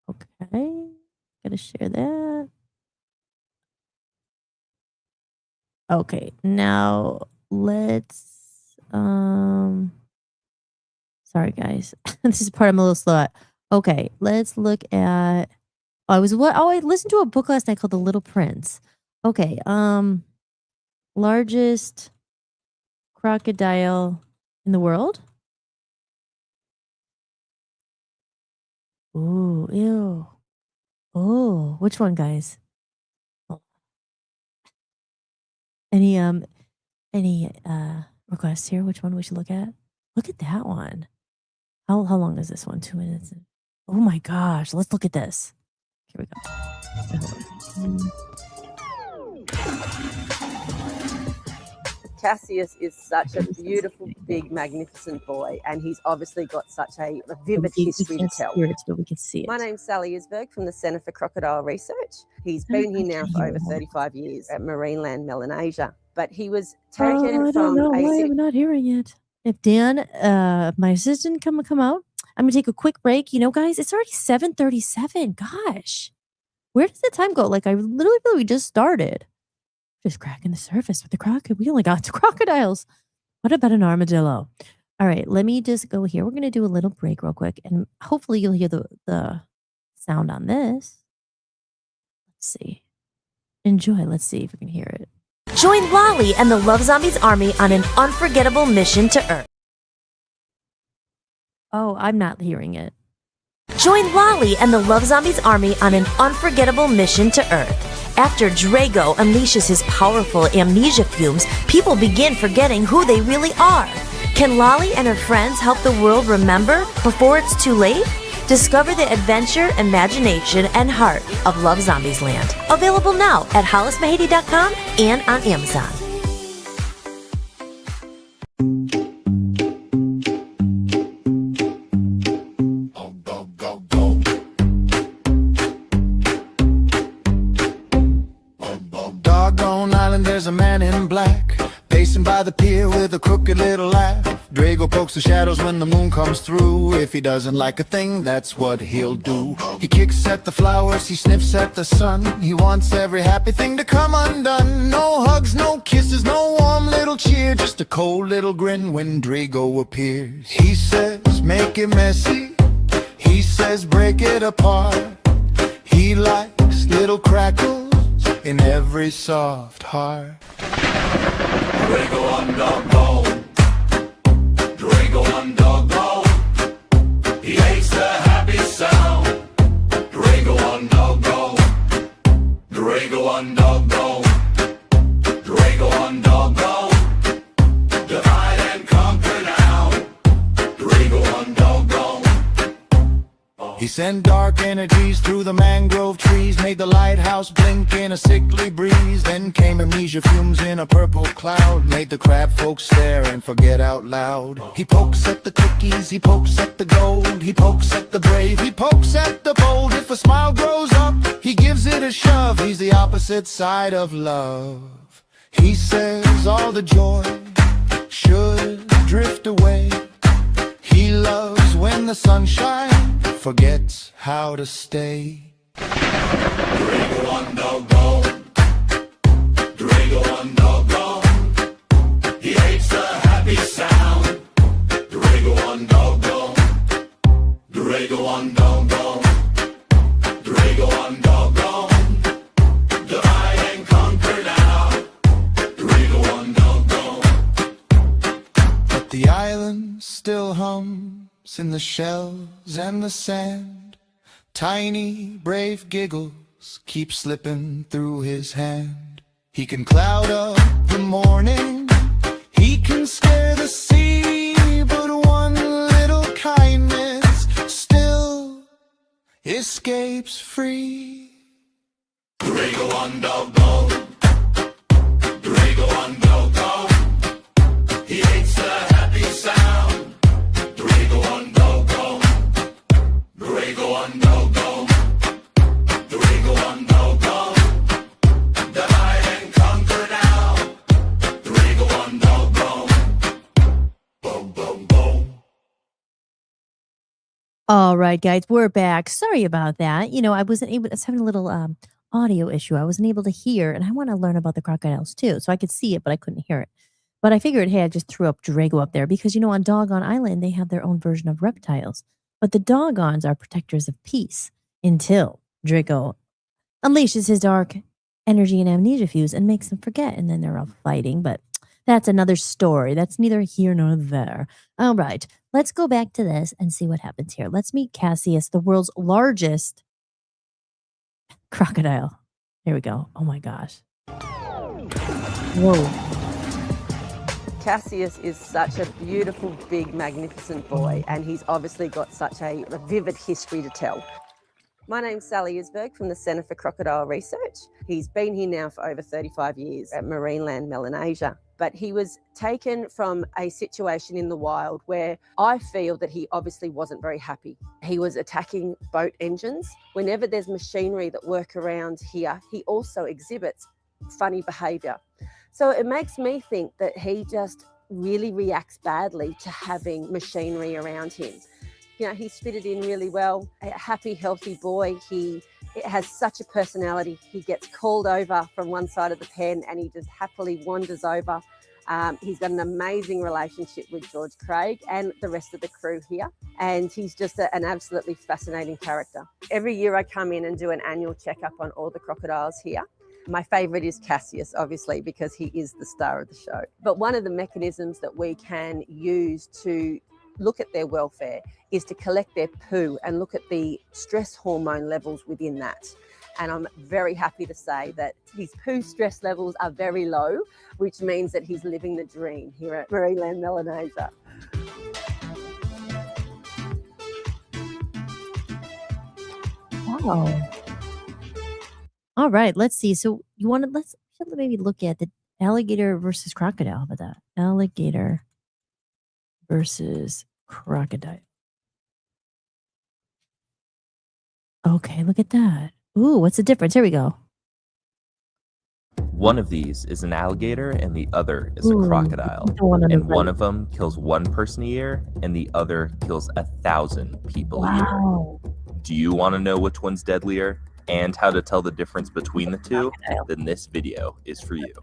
Okay, gotta share that. Okay, now let's sorry guys. This is part I'm a little slow at. Okay, let's look at I listened to a book last night called The Little Prince. Okay, largest crocodile in the world? Ooh, ew. Oh, which one, guys? Oh, Any requests here? Which one we should look at? Look at that one. How long is this one? 2 minutes. Oh my gosh, let's look at this. Here we go. Hold on. Cassius is such a Okay, this is beautiful, okay. big, magnificent boy, and he's obviously got such a So vivid we history to can't tell. hear it, but we can see it. My name's Sally Isberg from the Centre for Crocodile Research. He's I been here now can't for hear over it. Hold on. 35 years at Marineland, Melanesia. But he was I taken don't from know a why city. I'm not hearing it. If Dan, my assistant, come out, I'm gonna take a quick break. You know, guys, it's already 7:37. Gosh, where does the time go? Like, I literally feel like we just started. Just cracking the surface with the crocodile. We only got to crocodiles. What about an armadillo? All right, let me just go here. We're gonna do a little break real quick, and hopefully you'll hear the sound on this. Let's see. Enjoy. Let's see if we can hear it. Join Lolly and the Love Zombies army on an unforgettable mission to Earth. Oh, I'm not hearing it. Join Lolly and the Love Zombies army on an unforgettable mission to Earth. After Drago unleashes his powerful amnesia fumes, people begin forgetting who they really are. Can Lolly and her friends help the world remember before it's too late? Discover the adventure, imagination, and heart of Love Zombies Land. Available now at hollismahady.com and on Amazon. Doggone island, there's a man in black, pacing by the pier with a crooked little laugh. Drago pokes the shadows when the moon comes through. If he doesn't like a thing, that's what he'll do. He kicks at the flowers, he sniffs at the sun. He wants every happy thing to come undone. No hugs, no kisses, no warm little cheer, just a cold little grin when Drago appears. He says, make it messy. He says, break it apart. He likes little crackles in every soft heart. Drago on dog bone. Drago on dog bone. He hates the happy sound. Drago on dog bone. Drago on dog bone. Drago on dog bone. Divide and conquer now. Drago on dog bone. He sent dark energies through the mangrove trees, made the lighthouse blink in a sickly breeze. Then came amnesia fumes in a purple cloud, made the crab folks stare and forget out loud. He pokes at the cookies, he pokes at the gold, he pokes at the brave, he pokes at the bold. If a smile grows up, he gives it a shove. He's the opposite side of love. He says all the joy should drift away. He loves when the sunshine forgets how to stay. Drago on dog bone. Drago on dog bone. He hates the happy sound. Drago on dog bone. Drago on dog bone. Drago on dog bone. Divide and conquer now. Drago on dog bone. But the island still hums in the shells and the sand. Tiny, brave giggles keep slipping through his hand. He can cloud up the morning, he can scare the sea, but one little kindness still escapes free. Drago on dog bone. Drago on dog bone. He hates the happy sound. Drago on dog bone. Drago on dog bone. Drago on dog bone. Divide and conquer now. Drago on dog bone. Boom, boom, boom. All right, guys, we're back. Sorry about that. You know, I was having a little audio issue. I wasn't able to hear, and I want to learn about the crocodiles too. So I could see it, but I couldn't hear it. But I figured, hey, I just threw up Drago up there because, on Doggone Island, they have their own version of reptiles. But the Doggons are protectors of peace until Drago unleashes his dark energy and amnesia fuse and makes them forget. And then they're all fighting. But that's another story. That's neither here nor there. All right. Let's go back to this and see what happens here. Let's meet Cassius, the world's largest crocodile. Here we go. Oh my gosh. Whoa. Cassius is such a beautiful, big, magnificent boy, and he's obviously got such a vivid history to tell. My name's Sally Isberg from the Centre for Crocodile Research. He's been here now for over 35 years at Marineland, Melanesia. But he was taken from a situation in the wild where I feel that he obviously wasn't very happy. He was attacking boat engines. Whenever there's machinery that work around here, he also exhibits funny behaviour. So it makes me think that he just really reacts badly to having machinery around him. He's fitted in really well, a happy, healthy boy. He has such a personality. He gets called over from one side of the pen and he just happily wanders over. He's got an amazing relationship with George Craig and the rest of the crew here. And he's just an absolutely fascinating character. Every year I come in and do an annual checkup on all the crocodiles here. My favourite is Cassius, obviously, because he is the star of the show. But one of the mechanisms that we can use to look at their welfare is to collect their poo and look at the stress hormone levels within that. And I'm very happy to say that his poo stress levels are very low, which means that he's living the dream here at Marineland, Melanesia. Wow. All right, let's see. So let's maybe look at the alligator versus crocodile. How about that? Alligator versus crocodile. Okay, look at that. Ooh, what's the difference? Here we go. One of these is an alligator and the other is Ooh, a crocodile. the one on the And one right. of them kills one person a year and the other kills 1,000 people a year. Wow. Do you want to know which one's deadlier and how to tell the difference between the two? Crocodile. Then this video is for you.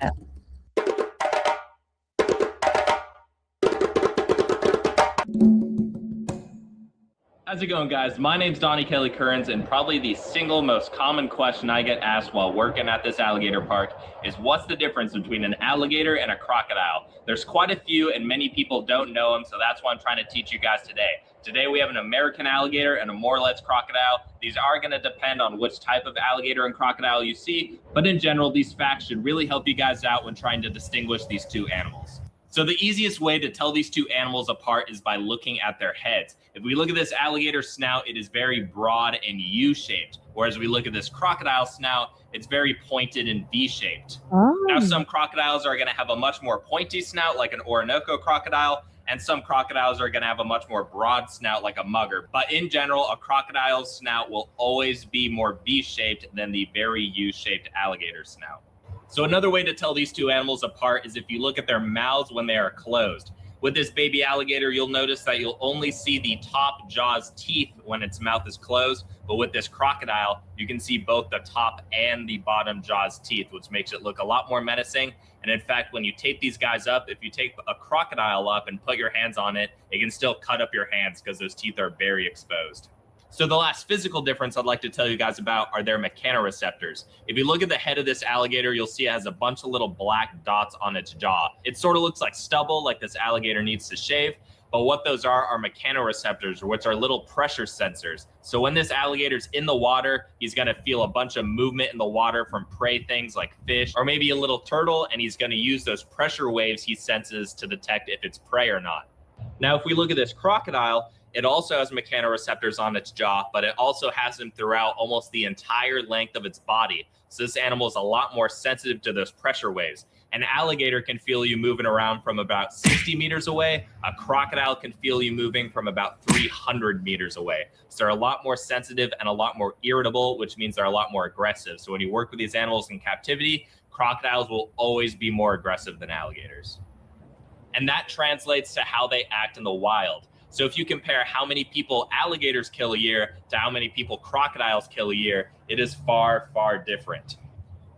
How's it going, guys? My name's Donnie Kelly Kearns, and probably the single most common question I get asked while working at this alligator park is what's the difference between an alligator and a crocodile? There's quite a few and many people don't know them, so that's why I'm trying to teach you guys today. Today we have an American alligator and a Morlet's crocodile. These are going to depend on which type of alligator and crocodile you see, but in general, these facts should really help you guys out when trying to distinguish these two animals. So the easiest way to tell these two animals apart is by looking at their heads. If we look at this alligator snout, it is very broad and U-shaped, whereas we look at this crocodile snout, it's very pointed and V-shaped. Oh. Now, some crocodiles are going to have a much more pointy snout, like an Orinoco crocodile, and some crocodiles are going to have a much more broad snout, like a mugger. But in general, a crocodile's snout will always be more V-shaped than the very U-shaped alligator snout. So another way to tell these two animals apart is if you look at their mouths when they are closed. With this baby alligator, you'll notice that you'll only see the top jaw's teeth when its mouth is closed. But with this crocodile, you can see both the top and the bottom jaw's teeth, which makes it look a lot more menacing. And in fact, when you tape these guys up, if you take a crocodile up and put your hands on it, it can still cut up your hands because those teeth are very exposed. So the last physical difference I'd like to tell you guys about are their mechanoreceptors. If you look at the head of this alligator, you'll see it has a bunch of little black dots on its jaw. It sort of looks like stubble, like this alligator needs to shave. But what those are mechanoreceptors, which are little pressure sensors. So when this alligator's in the water, he's gonna feel a bunch of movement in the water from prey things like fish, or maybe a little turtle, and he's gonna use those pressure waves he senses to detect if it's prey or not. Now, if we look at this crocodile, it also has mechanoreceptors on its jaw, but it also has them throughout almost the entire length of its body. So this animal is a lot more sensitive to those pressure waves. An alligator can feel you moving around from about 60 meters away. A crocodile can feel you moving from about 300 meters away. So they're a lot more sensitive and a lot more irritable, which means they're a lot more aggressive. So when you work with these animals in captivity, crocodiles will always be more aggressive than alligators. And that translates to how they act in the wild. So if you compare how many people alligators kill a year to how many people crocodiles kill a year, it is far, far different.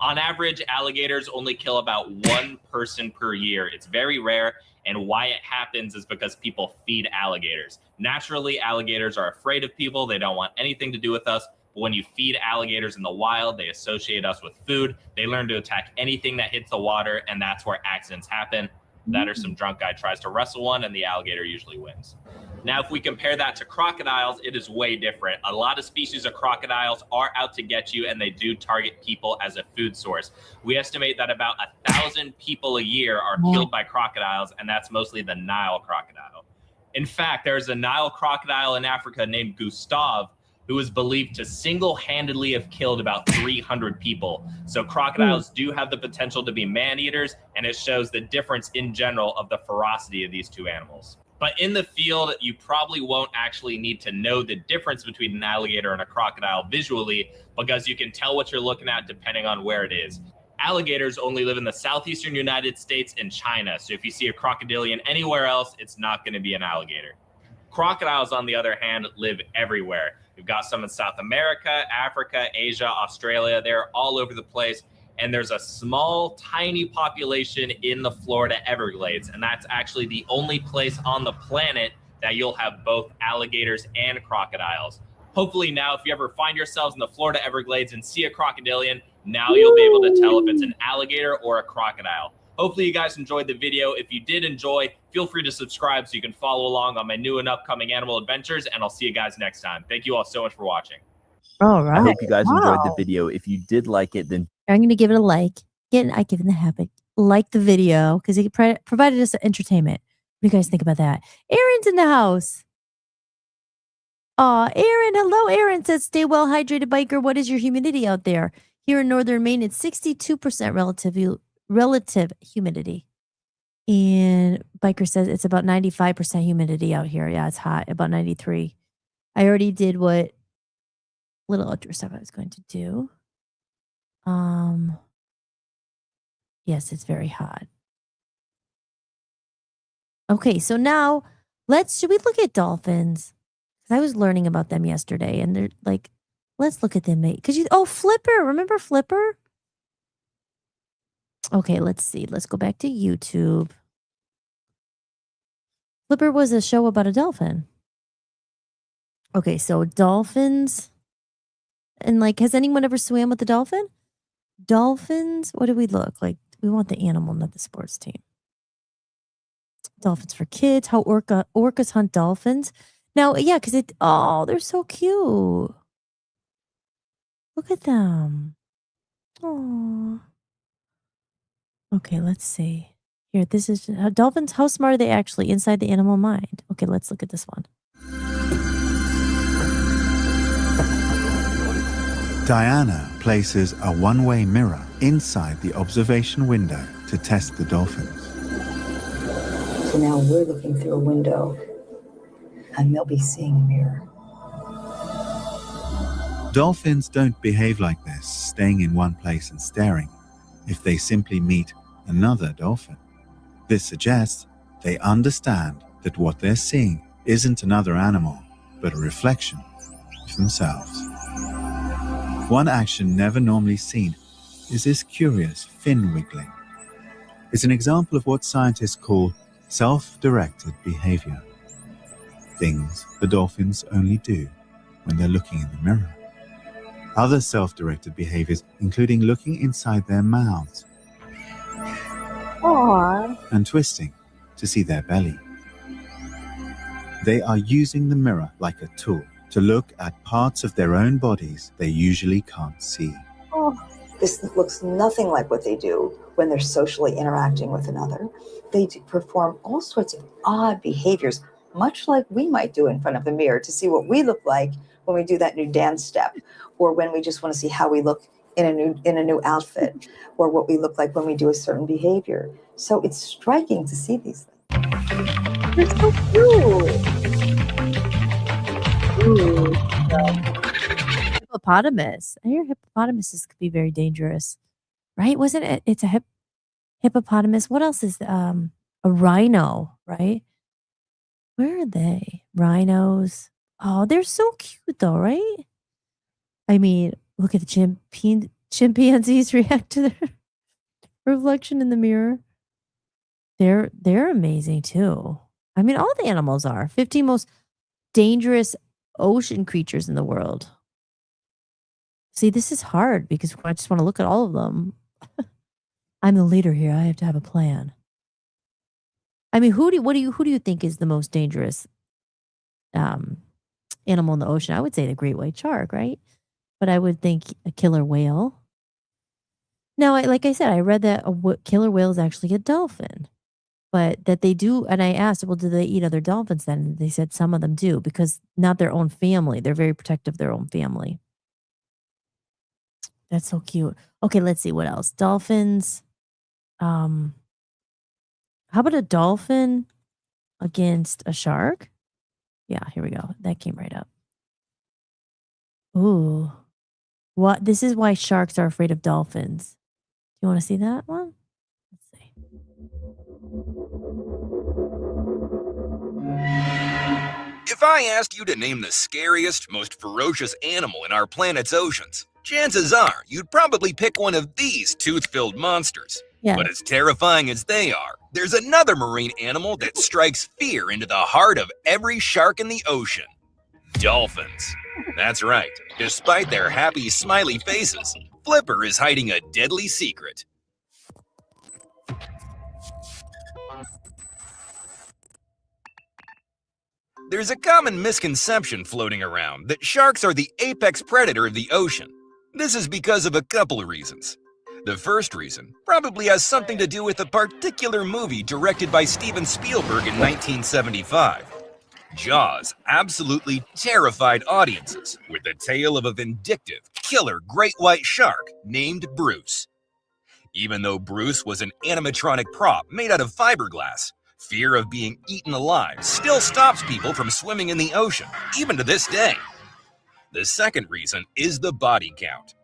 On average, alligators only kill about one person per year. It's very rare, and why it happens is because people feed alligators. Naturally, alligators are afraid of people. They don't want anything to do with us. But when you feed alligators in the wild, they associate us with food. They learn to attack anything that hits the water, and that's where accidents happen. That or some drunk guy tries to wrestle one, and the alligator usually wins. Now, if we compare that to crocodiles, it is way different. A lot of species of crocodiles are out to get you, and they do target people as a food source. We estimate that about 1,000 people a year are killed by crocodiles, and that's mostly the Nile crocodile. In fact, there's a Nile crocodile in Africa named Gustav, who is believed to single-handedly have killed about 300 people. So crocodiles do have the potential to be man-eaters, and it shows the difference in general of the ferocity of these two animals. But in the field, you probably won't actually need to know the difference between an alligator and a crocodile visually, because you can tell what you're looking at depending on where it is. Alligators only live in the southeastern United States and China, so if you see a crocodilian anywhere else, it's not going to be an alligator. Crocodiles, on the other hand, live everywhere. We've got some in South America, Africa, Asia, Australia. They're all over the place. And there's a small, tiny population in the Florida Everglades. And that's actually the only place on the planet that you'll have both alligators and crocodiles. Hopefully now, if you ever find yourselves in the Florida Everglades and see a crocodilian, now you'll be able to tell if it's an alligator or a crocodile. Hopefully you guys enjoyed the video. If you did enjoy, feel free to subscribe so you can follow along on my new and upcoming animal adventures, and I'll see you guys next time. Thank you all so much for watching. All right. I hope you guys enjoyed the Wow. video. If you did like it, then I'm going to give it a like. I give it the habit. Like the video because it provided us entertainment. What do you guys think about that? Aaron's in the house. Aaron. Hello, Aaron says, stay well hydrated, biker. What is your humidity out there? Here in northern Maine, it's 62% relative humidity. And biker says it's about 95% humidity out here. Yeah, it's hot, about 93. I already did what little outdoor stuff I was going to do. Yes, it's very hot. Okay, so now should we look at dolphins? Because I was learning about them yesterday, and they're like, let's look at them, mate. Flipper, remember Flipper? Okay, let's see. Let's go back to YouTube. Flipper was a show about a dolphin. Okay, so dolphins. And has anyone ever swam with a dolphin? Dolphins, what do we look like? We want the animal, not the sports team. Dolphins for kids, how orcas hunt dolphins. Now, yeah, because they're so cute. Look at them. Aww. Okay, let's see. Here, this is dolphins. How smart are they actually inside the animal mind? Okay, let's look at this one. Diana places a one-way mirror inside the observation window to test the dolphins. So now we're looking through a window, and they'll be seeing a mirror. Dolphins don't behave like this, staying in one place and staring, if they simply meet another dolphin. This suggests they understand that what they're seeing isn't another animal, but a reflection of themselves. One action never normally seen is this curious fin wiggling. It's an example of what scientists call self-directed behavior. Things the dolphins only do when they're looking in the mirror. Other self-directed behaviors, including looking inside their mouths and twisting to see their belly. They are using the mirror like a tool to look at parts of their own bodies they usually can't see. This looks nothing like what they do when they're socially interacting with another. They perform all sorts of odd behaviors, much like we might do in front of the mirror to see what we look like when we do that new dance step, or when we just want to see how we look in a new outfit, or what we look like when we do a certain behavior. So it's striking to see these things. They're so cute. Ooh. Hippopotamus. I hear hippopotamuses could be very dangerous, right? Wasn't it? It's a hippopotamus. What else is a rhino, right? Where are they? Rhinos. Oh, they're so cute though, right? I mean, look at the chimpanzees react to their reflection in the mirror. They're amazing too. I mean, all the animals are. 15 most dangerous ocean creatures in the world. See, this is hard because I just want to look at all of them. I'm the leader here. I have to have a plan. I mean, who do you think is the most dangerous animal in the ocean? I would say the great white shark, right? But I would think a killer whale. Now, like I said, I read that a killer whale is actually a dolphin, but that they do. And I asked, well, do they eat other dolphins then? And they said some of them do because not their own family. They're very protective of their own family. That's so cute. Okay, let's see what else. Dolphins. How about a dolphin against a shark? Yeah, here we go. That came right up. Ooh. What? This is why sharks are afraid of dolphins. Do you want to see that one? Let's see. If I asked you to name the scariest, most ferocious animal in our planet's oceans, chances are you'd probably pick one of these tooth-filled monsters. Yeah. But as terrifying as they are, there's another marine animal that strikes fear into the heart of every shark in the ocean. Dolphins. That's right. Despite their happy, smiley faces, Flipper is hiding a deadly secret. There's a common misconception floating around that sharks are the apex predator of the ocean. This is because of a couple of reasons. The first reason probably has something to do with a particular movie directed by Steven Spielberg in 1975. Jaws absolutely terrified audiences with the tale of a vindictive, killer great white shark named Bruce. Even though Bruce was an animatronic prop made out of fiberglass, fear of being eaten alive still stops people from swimming in the ocean, even to this day. The second reason is the body count.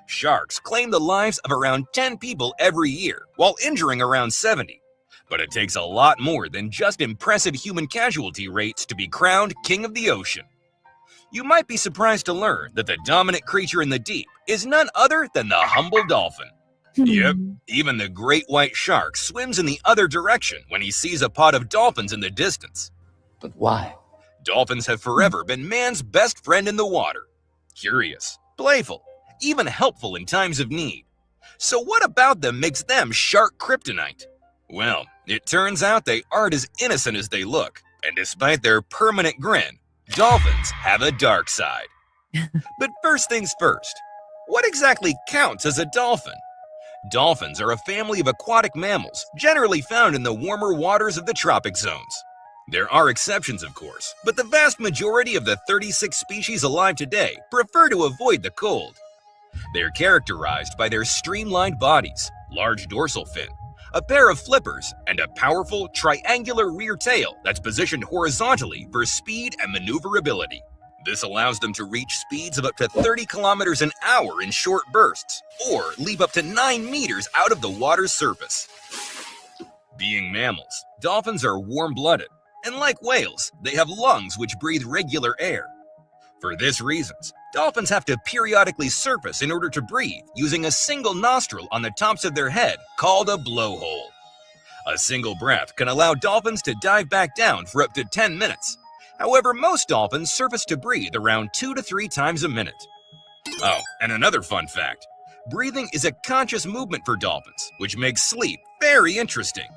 Sharks claim the lives of around 10 people every year, while injuring around 70. But it takes a lot more than just impressive human casualty rates to be crowned king of the ocean. You might be surprised to learn that the dominant creature in the deep is none other than the humble dolphin. Yep, even the great white shark swims in the other direction when he sees a pod of dolphins in the distance. But why? Dolphins have forever been man's best friend in the water. Curious, playful, even helpful in times of need. So what about them makes them shark kryptonite? Well, it turns out they aren't as innocent as they look, and despite their permanent grin, dolphins have a dark side. But first things first, what exactly counts as a dolphin? Dolphins are a family of aquatic mammals generally found in the warmer waters of the tropic zones. There are exceptions, of course, but the vast majority of the 36 species alive today prefer to avoid the cold. They're characterized by their streamlined bodies, large dorsal fin, a pair of flippers, and a powerful triangular rear tail that's positioned horizontally for speed and maneuverability. This allows them to reach speeds of up to 30 kilometers an hour in short bursts, or leap up to 9 meters out of the water's surface. Being mammals, dolphins are warm-blooded, and like whales, they have lungs which breathe regular air. For this reason, dolphins have to periodically surface in order to breathe using a single nostril on the tops of their head called a blowhole. A single breath can allow dolphins to dive back down for up to 10 minutes. However, most dolphins surface to breathe around 2 to 3 times a minute. Oh, and another fun fact. Breathing is a conscious movement for dolphins, which makes sleep very interesting.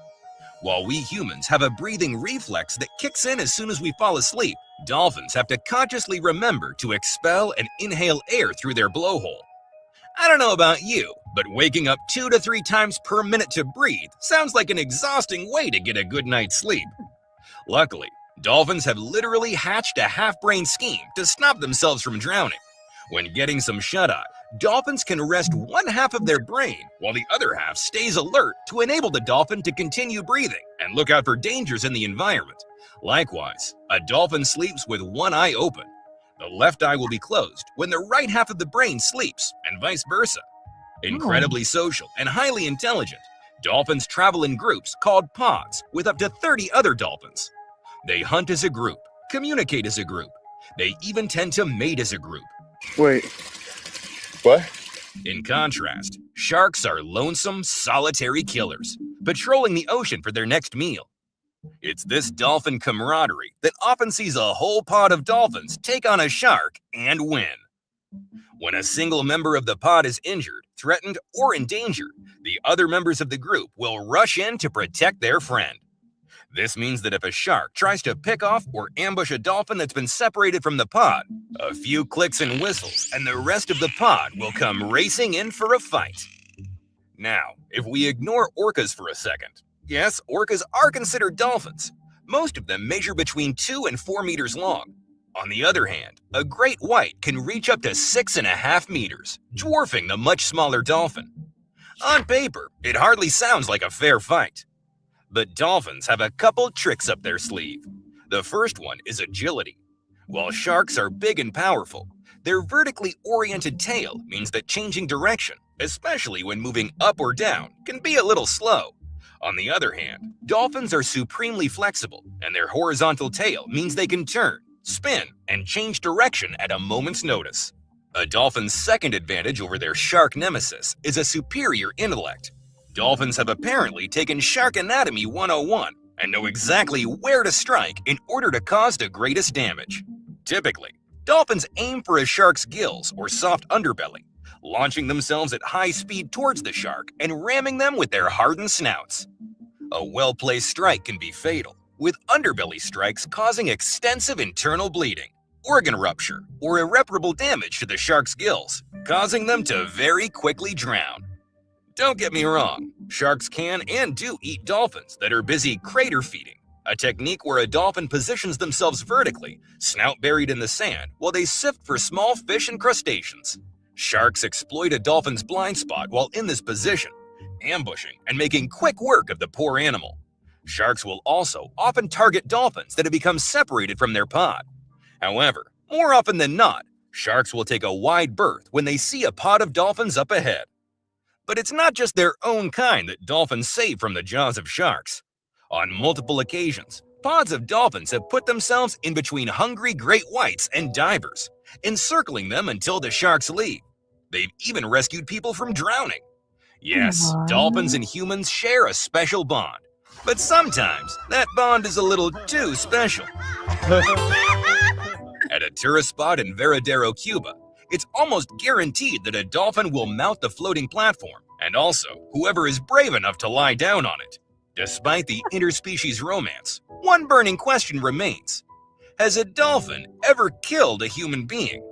While we humans have a breathing reflex that kicks in as soon as we fall asleep, dolphins have to consciously remember to expel and inhale air through their blowhole. I don't know about you, but waking up 2 to 3 times per minute to breathe sounds like an exhausting way to get a good night's sleep. Luckily, dolphins have literally hatched a half-brain scheme to stop themselves from drowning. When getting some shut-eye, dolphins can rest one half of their brain while the other half stays alert to enable the dolphin to continue breathing and look out for dangers in the environment. Likewise, a dolphin sleeps with one eye open. The left eye will be closed when the right half of the brain sleeps, and vice versa. Incredibly social and highly intelligent, dolphins travel in groups called pods with up to 30 other dolphins. They hunt as a group, communicate as a group. They even tend to mate as a group. Wait, what? In contrast, sharks are lonesome, solitary killers, patrolling the ocean for their next meal. It's this dolphin camaraderie that often sees a whole pod of dolphins take on a shark and win. When a single member of the pod is injured, threatened, or in danger, the other members of the group will rush in to protect their friend. This means that if a shark tries to pick off or ambush a dolphin that's been separated from the pod, a few clicks and whistles, and the rest of the pod will come racing in for a fight. Now, if we ignore orcas for a second, yes, orcas are considered dolphins. Most of them measure between 2 and 4 meters long. On the other hand, a great white can reach up to 6.5 meters, dwarfing the much smaller dolphin. On paper, it hardly sounds like a fair fight. But dolphins have a couple tricks up their sleeve. The first one is agility. While sharks are big and powerful, their vertically oriented tail means that changing direction, especially when moving up or down, can be a little slow. On the other hand, dolphins are supremely flexible, and their horizontal tail means they can turn, spin, and change direction at a moment's notice. A dolphin's second advantage over their shark nemesis is a superior intellect. Dolphins have apparently taken Shark Anatomy 101 and know exactly where to strike in order to cause the greatest damage. Typically, dolphins aim for a shark's gills or soft underbelly, launching themselves at high speed towards the shark and ramming them with their hardened snouts. A well-placed strike can be fatal, with underbelly strikes causing extensive internal bleeding, organ rupture, or irreparable damage to the shark's gills, causing them to very quickly drown. Don't get me wrong, sharks can and do eat dolphins that are busy crater feeding, a technique where a dolphin positions themselves vertically, snout buried in the sand, while they sift for small fish and crustaceans. Sharks exploit a dolphin's blind spot while in this position, ambushing and making quick work of the poor animal. Sharks will also often target dolphins that have become separated from their pod. However, more often than not, sharks will take a wide berth when they see a pod of dolphins up ahead. But it's not just their own kind that dolphins save from the jaws of sharks. On multiple occasions, pods of dolphins have put themselves in between hungry great whites and divers, encircling them until the sharks leave. They've even rescued people from drowning. Yes, dolphins and humans share a special bond, but sometimes that bond is a little too special. At a tourist spot in Veradero, Cuba, it's almost guaranteed that a dolphin will mount the floating platform, and also whoever is brave enough to lie down on it. Despite the interspecies romance, one burning question remains. Has a dolphin ever killed a human being?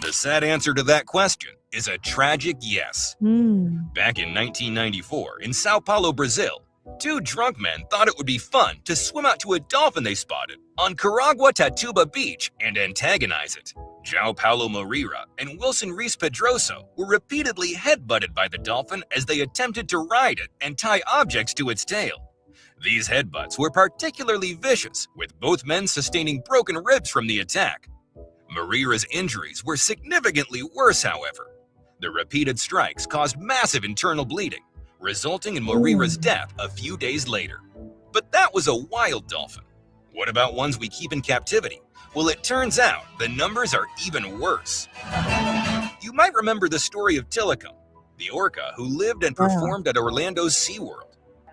The sad answer to that question is a tragic yes. Back in 1994, in Sao Paulo, Brazil, 2 drunk men thought it would be fun to swim out to a dolphin they spotted on Caragua Tatuba Beach and antagonize it. João Paulo Moreira and Wilson Reis Pedroso were repeatedly headbutted by the dolphin as they attempted to ride it and tie objects to its tail. These headbutts were particularly vicious, with both men sustaining broken ribs from the attack. Moreira's injuries were significantly worse, however. The repeated strikes caused massive internal bleeding, resulting in Moreira's death a few days later. But that was a wild dolphin. What about ones we keep in captivity? Well, it turns out the numbers are even worse. You might remember the story of Tilikum, the orca who lived and performed at Orlando's SeaWorld.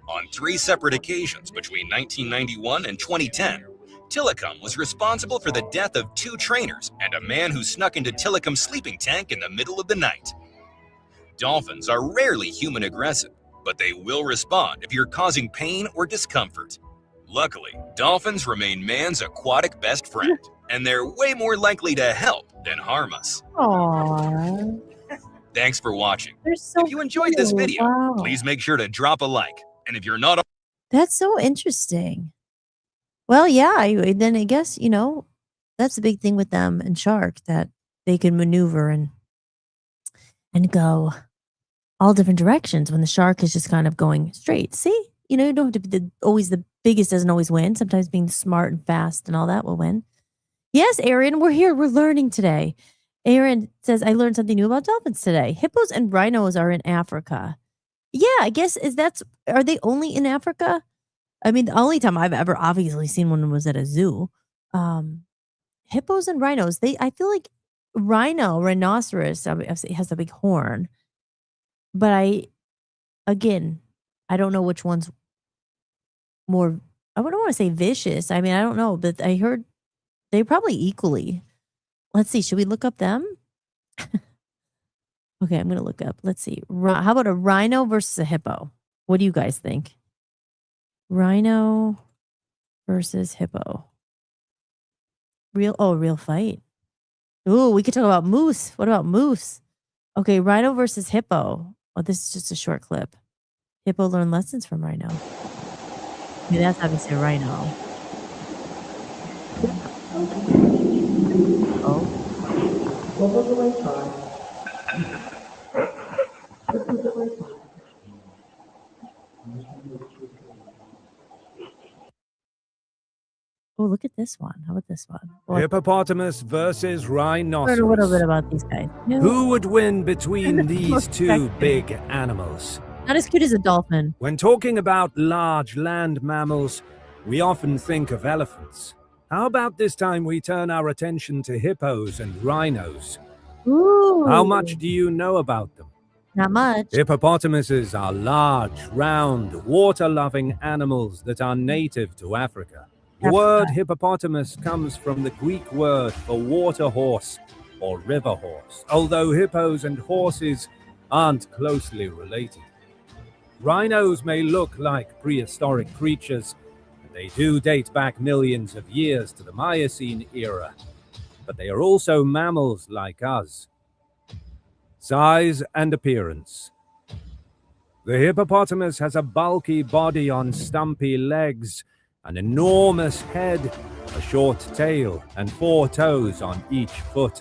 On 3 separate occasions between 1991 and 2010, Tilikum was responsible for the death of 2 trainers and a man who snuck into Tilikum's sleeping tank in the middle of the night. Dolphins are rarely human aggressive, but they will respond if you're causing pain or discomfort. Luckily, dolphins remain man's aquatic best friend, and they're way more likely to help than harm us. Aww. Thanks for watching. They're so If you enjoyed this cute. video, Wow. please make sure to drop a like. And if you're not That's so interesting. Well, yeah, then I guess, that's the big thing with them and shark, that they can maneuver and go all different directions when the shark is just kind of going straight. See? You don't have to be always the biggest doesn't always win. Sometimes being smart and fast and all that will win. Yes, Aaron, we're here. We're learning today. Aaron says, I learned something new about dolphins today. Hippos and rhinos are in Africa. Yeah, I guess are they only in Africa? I mean, the only time I've ever obviously seen one was at a zoo. Hippos and rhinos, I feel like rhinoceros obviously has a big horn, but again, I don't know which one's more, I don't want to say vicious. I mean, I don't know, but I heard they probably equally. Let's see, should we look up them? Okay, I'm going to look up. Let's see. How about a rhino versus a hippo? What do you guys think? Rhino versus hippo. Real fight. Ooh, we could talk about moose. What about moose? Okay, rhino versus hippo. Oh, this is just a short clip. Hippo learned lessons from rhino. I mean, that's obviously a rhino. Oh. What was the right time? Oh, look at this one. How about this one? Well, Hippopotamus versus I learned a rhinoceros. little bit about these guys. Who would win between these Most two effective. big animals? Not as cute as a dolphin. When talking about large land mammals, we often think of elephants. How about this time we turn our attention to hippos and rhinos? Ooh. How much do you know about them? Not much. Hippopotamuses are large, round, water-loving animals that are native to Africa. The word hippopotamus comes from the Greek word for water horse or river horse, although hippos and horses aren't closely related. Rhinos may look like prehistoric creatures, and they do date back millions of years to the Miocene era, but they are also mammals like us. Size and appearance. The hippopotamus has a bulky body on stumpy legs, an enormous head, a short tail, and 4 toes on each foot.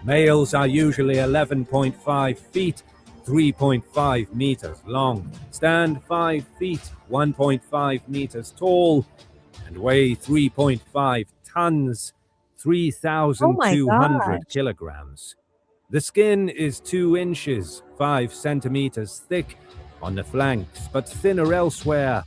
Males are usually 11.5 feet, 3.5 meters long, stand 5 feet, 1.5 meters tall, and weigh 3.5 tons, 3,200 kilograms. The skin is 2 inches, 5 centimeters thick on the flanks, but thinner elsewhere,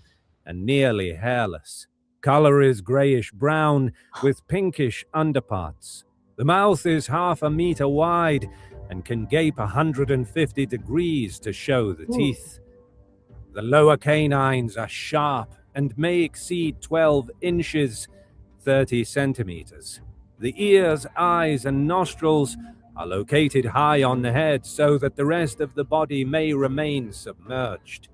and nearly hairless. Color is grayish-brown with pinkish underparts. The mouth is half a meter wide and can gape 150 degrees to show the teeth. The lower canines are sharp and may exceed 12 inches, 30 centimeters. The ears, eyes, and nostrils are located high on the head so that the rest of the body may remain submerged.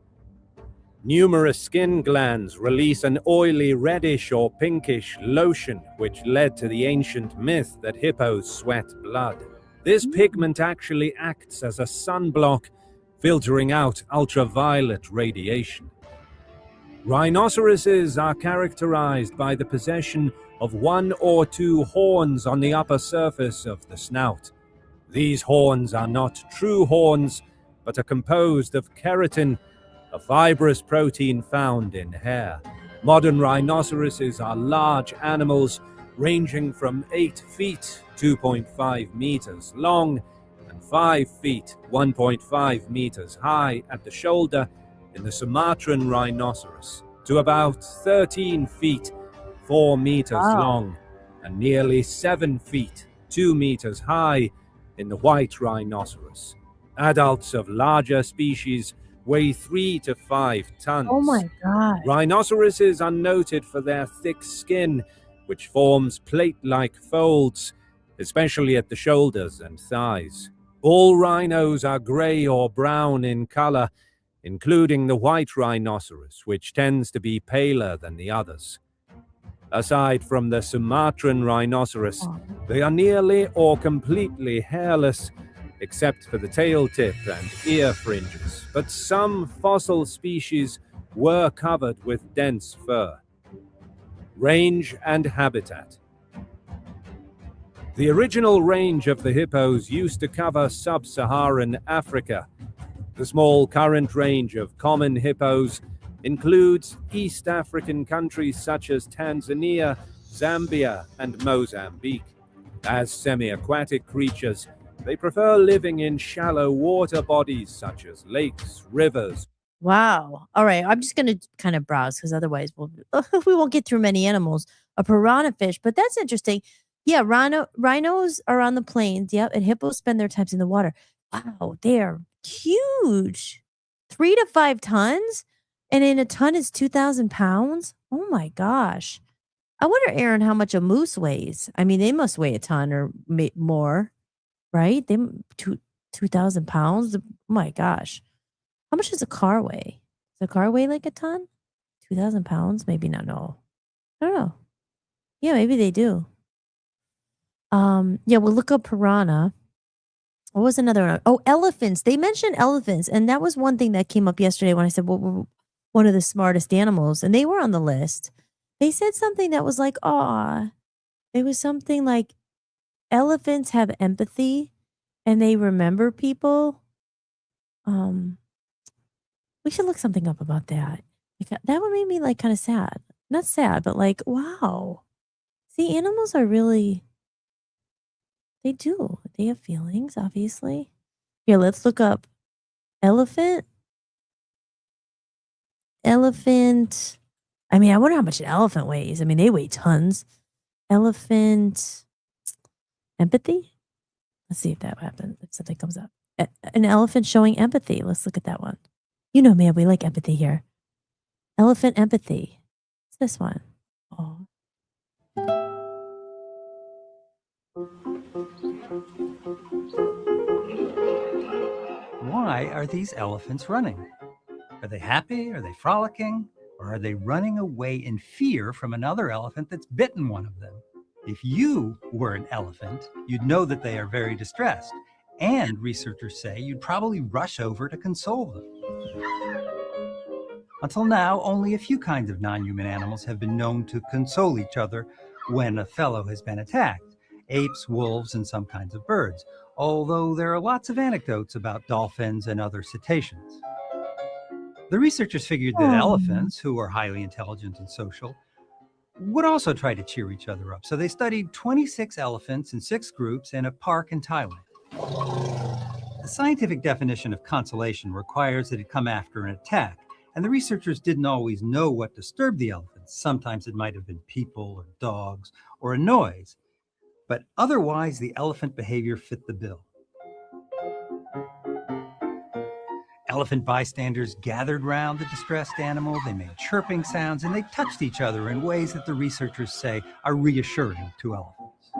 Numerous skin glands release an oily reddish or pinkish lotion, which led to the ancient myth that hippos sweat blood. This pigment actually acts as a sunblock, filtering out ultraviolet radiation. Rhinoceroses are characterized by the possession of 1 or 2 horns on the upper surface of the snout. These horns are not true horns, but are composed of keratin, a fibrous protein found in hair. Modern rhinoceroses are large animals ranging from 8 feet, 2.5 meters long, and 5 feet, 1.5 meters high at the shoulder in the Sumatran rhinoceros, to about 13 feet, 4 meters long, and nearly 7 feet, 2 meters high in the white rhinoceros. Adults of larger species weigh 3 to 5 tons. Oh my God. Rhinoceroses are noted for their thick skin, which forms plate-like folds, especially at the shoulders and thighs. All rhinos are gray or brown in color, including the white rhinoceros, which tends to be paler than the others. Aside from the Sumatran rhinoceros, they are nearly or completely hairless, except for the tail tip and ear fringes, but some fossil species were covered with dense fur. Range and habitat. The original range of the hippos used to cover sub-Saharan Africa. The small current range of common hippos includes East African countries such as Tanzania, Zambia, and Mozambique. As semi-aquatic creatures, they prefer living in shallow water bodies such as lakes, rivers, Wow. All right. I'm just gonna kind of browse because otherwise we won't get through many animals. A piranha fish, but that's interesting. Yeah, rhinos are on the plains. Yep, and hippos spend their times in the water. Wow, they are huge. 3 to 5 tons, and in a ton is 2,000 pounds. Oh my gosh. I wonder, Aaron, how much a moose weighs. I mean, they must weigh a ton or more, right? 2,000 pounds. Oh my gosh. How much does a car weigh? Does a car weigh like a ton? 2,000 pounds? Maybe not. No, I don't know. Yeah, maybe they do. Yeah, we'll look up piranha. What was another one? Oh, elephants. They mentioned elephants, and that was one thing that came up yesterday when I said, "What were one of the smartest animals?" And they were on the list. They said something that was like, "Aw," it was something like elephants have empathy and they remember people. Um, we should look something up about that. Like, that would make me like kind of sad. Not sad, but like, wow. See, animals are really, they do. They have feelings, obviously. Here, let's look up elephant. Elephant. I mean, I wonder how much an elephant weighs. I mean, they weigh tons. Elephant empathy. Let's see if that happens. If something comes up. An elephant showing empathy. Let's look at that one. You know, man, we like empathy here. Elephant empathy. It's this one. Oh. Why are these elephants running? Are they happy? Are they frolicking? Or are they running away in fear from another elephant that's bitten one of them? If you were an elephant, you'd know that they are very distressed. And researchers say you'd probably rush over to console them. Until now, only a few kinds of non-human animals have been known to console each other when a fellow has been attacked. Apes, wolves, and some kinds of birds, although there are lots of anecdotes about dolphins and other cetaceans. The researchers figured that elephants, who are highly intelligent and social, would also try to cheer each other up. So they studied 26 elephants in 6 groups in a park in Thailand. The scientific definition of consolation requires that it come after an attack, and the researchers didn't always know what disturbed the elephants. Sometimes it might have been people or dogs or a noise, but otherwise the elephant behavior fit the bill. Elephant bystanders gathered round the distressed animal, they made chirping sounds, and they touched each other in ways that the researchers say are reassuring to elephants.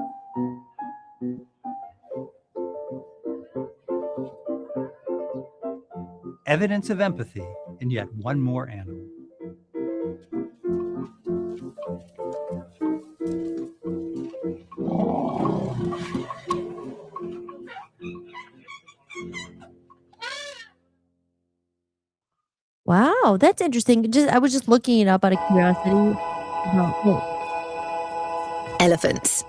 Evidence of empathy in yet one more animal. Wow, that's interesting. I was just looking it up out of curiosity. Elephants.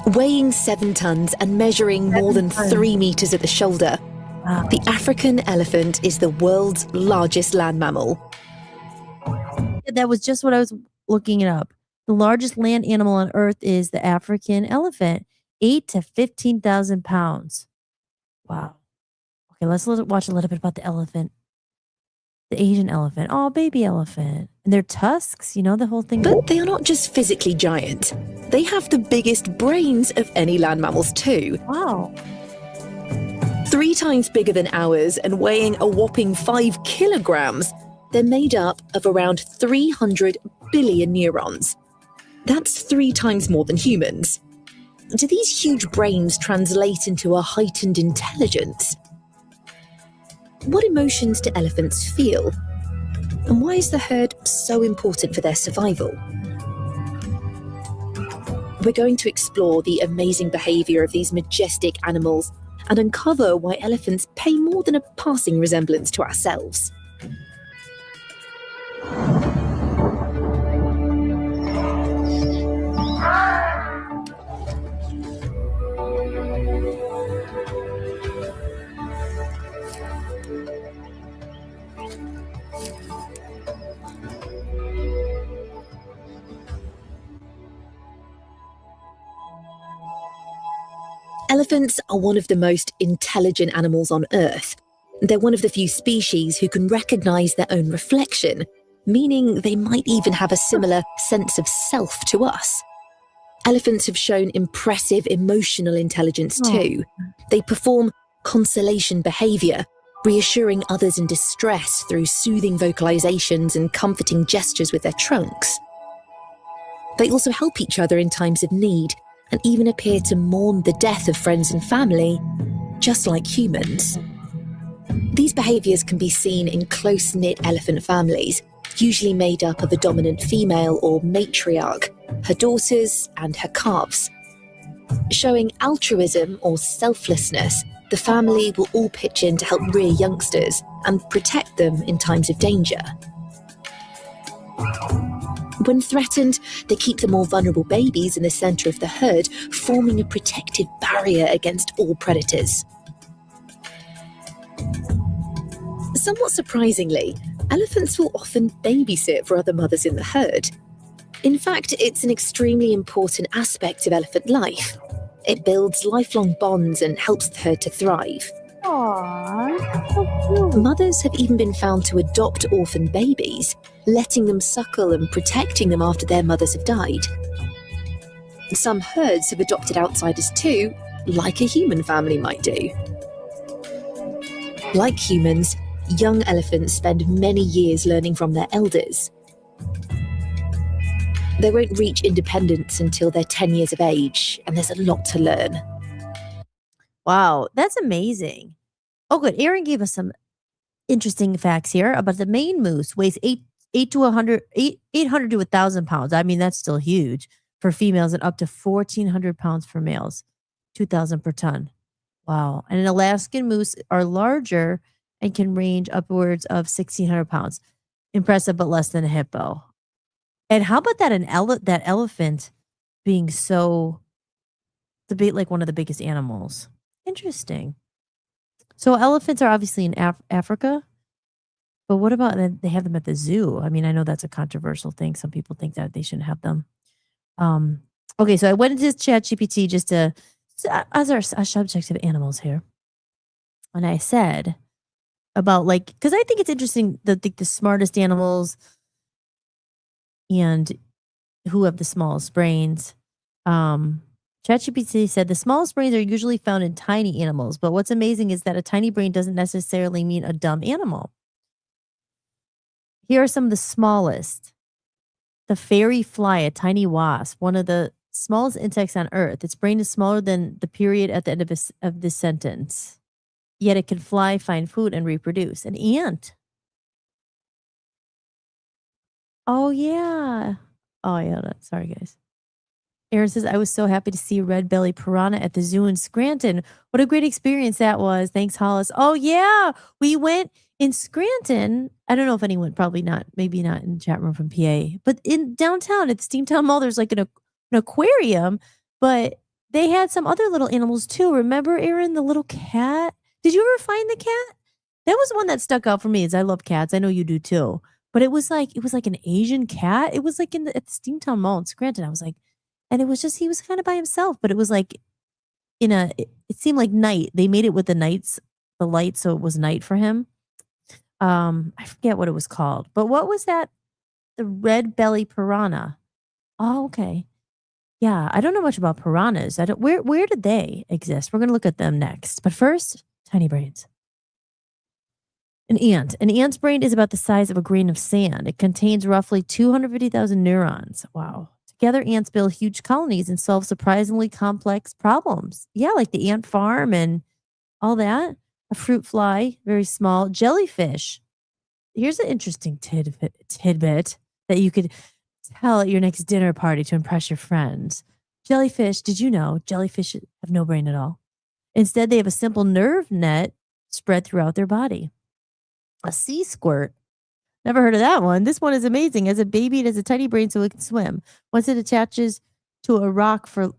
Weighing 7 tons and measuring more than 3 meters at the shoulder, the African elephant is the world's largest land mammal. That was just what I was looking it up. The largest land animal on Earth is the African elephant, 8 to 15,000 pounds. Wow. Okay, let's watch a little bit about the elephant. The Asian elephant. Oh, baby elephant. And their tusks, you know, the whole thing. But they are not just physically giant. They have the biggest brains of any land mammals too. Wow. 3 times bigger than ours and weighing a whopping 5 kilograms. They're made up of around 300 billion neurons. That's 3 times more than humans. Do these huge brains translate into a heightened intelligence? What emotions do elephants feel? And why is the herd so important for their survival? We're going to explore the amazing behavior of these majestic animals and uncover why elephants pay more than a passing resemblance to ourselves. Elephants are one of the most intelligent animals on Earth. They're one of the few species who can recognize their own reflection, meaning they might even have a similar sense of self to us. Elephants have shown impressive emotional intelligence too. They perform consolation behavior, reassuring others in distress through soothing vocalizations and comforting gestures with their trunks. They also help each other in times of need and even appear to mourn the death of friends and family, just like humans. These behaviors can be seen in close-knit elephant families, usually made up of a dominant female or matriarch, her daughters, and her calves. Showing altruism or selflessness, the family will all pitch in to help rear youngsters and protect them in times of danger. When threatened, they keep the more vulnerable babies in the center of the herd, forming a protective barrier against all predators. Somewhat surprisingly, elephants will often babysit for other mothers in the herd. In fact, it's an extremely important aspect of elephant life. It builds lifelong bonds and helps the herd to thrive. Mothers have even been found to adopt orphan babies, letting them suckle and protecting them after their mothers have died. Some herds have adopted outsiders too, like a human family might do. Like humans, young elephants spend many years learning from their elders. They won't reach independence until they're 10 years of age, and there's a lot to learn. Wow, that's amazing. Oh, good. Aaron gave us some interesting facts here about the Maine moose. Weighs 800 to 1,000 pounds. I mean, that's still huge for females, and up to 1,400 pounds for males. 2,000 per ton. Wow. And an Alaskan moose are larger and can range upwards of 1,600 pounds. Impressive, but less than a hippo. And how about that that elephant being so like one of the biggest animals? Interesting. So elephants are obviously in Africa, but what about they have them at the zoo? I mean, I know that's a controversial thing. Some people think that they shouldn't have them. Okay, so I went into ChatGPT just to as our subject of animals here, and I said about because I think it's interesting that the smartest animals and who have the smallest brains. ChatGPT said the smallest brains are usually found in tiny animals, but what's amazing is that a tiny brain doesn't necessarily mean a dumb animal. Here are some of the smallest. The fairy fly, a tiny wasp, one of the smallest insects on Earth. Its brain is smaller than the period at the end of this sentence. Yet it can fly, find food, and reproduce. An ant. Oh, yeah. Oh, yeah. Sorry, guys. Aaron says, I was so happy to see a red belly piranha at the zoo in Scranton. What a great experience that was. Thanks, Hollis. Oh, yeah. We went in Scranton. I don't know if anyone, probably not, maybe not in the chat room from PA, but in downtown at Steamtown Mall, there's like an aquarium, but they had some other little animals too. Remember, Aaron, the little cat? Did you ever find the cat? That was one that stuck out for me, as I love cats. I know you do too. But it was like an Asian cat. It was like at the Steamtown Mall in Scranton. I was like, and it was just, he was kind of by himself, but it was like it seemed like night. They made it with the light, so it was night for him. I forget what it was called, but what was that? The red belly piranha. Oh, okay. Yeah, I don't know much about piranhas. Where did they exist? We're going to look at them next. But first, tiny brains. An ant. An ant's brain is about the size of a grain of sand. It contains roughly 250,000 neurons. Wow. Together, ants build huge colonies and solve surprisingly complex problems. Yeah, like the ant farm and all that. A fruit fly, very small. Jellyfish. Here's an interesting tidbit that you could tell at your next dinner party to impress your friends. Jellyfish, did you know jellyfish have no brain at all? Instead, they have a simple nerve net spread throughout their body. A sea squirt. Never heard of that one. This one is amazing. As a baby, it has a tiny brain so it can swim. Once it attaches to a rock for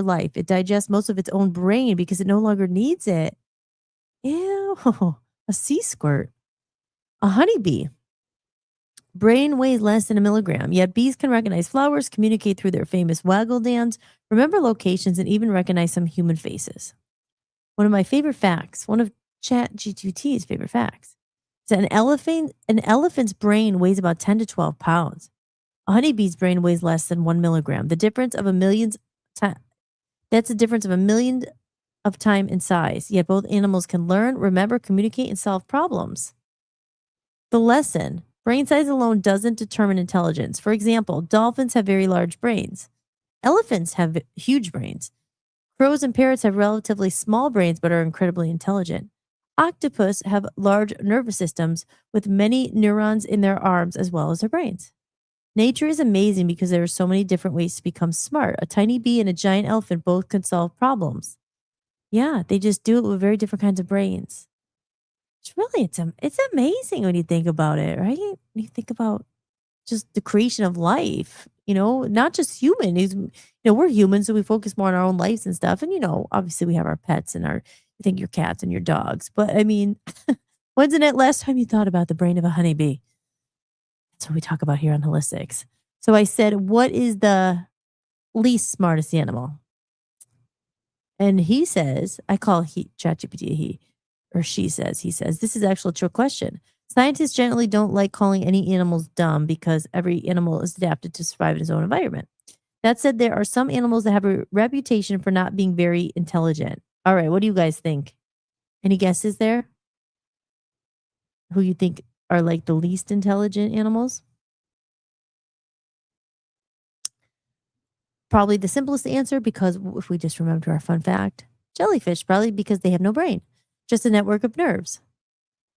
life, it digests most of its own brain because it no longer needs it. Ew. A sea squirt. A honeybee. Brain weighs less than a milligram, yet bees can recognize flowers, communicate through their famous waggle dance, remember locations, and even recognize some human faces. One of my favorite facts, one of Chat GTT's favorite facts. So an elephant's brain weighs about 10 to 12 pounds. A honeybee's brain weighs less than 1 milligram. The difference of that's a difference of a million of time in size. Yet both animals can learn, remember, communicate, and solve problems. The lesson: brain size alone doesn't determine intelligence. For example, dolphins have very large brains. Elephants have huge brains. Crows and parrots have relatively small brains but are incredibly intelligent. Octopus have large nervous systems with many neurons in their arms as well as their brains. Nature is amazing because there are so many different ways to become smart. A tiny bee and a giant elephant both can solve problems. Yeah, they just do it with very different kinds of brains. It's amazing when you think about it, right? When you think about just the creation of life, not just human. We're humans, so we focus more on our own lives and stuff. And obviously we have our pets and your cats and your dogs. But I mean, when's the last time you thought about the brain of a honeybee? That's what we talk about here on Holistics. So I said, what is the least smartest animal? And he says, I call ChatGPT he, or he says, this is actually a trick question. Scientists generally don't like calling any animals dumb because every animal is adapted to survive in its own environment. That said, there are some animals that have a reputation for not being very intelligent. All right, what do you guys think? Any guesses there? Who you think are like the least intelligent animals? Probably the simplest answer, because if we just remember our fun fact, jellyfish, probably because they have no brain, just a network of nerves.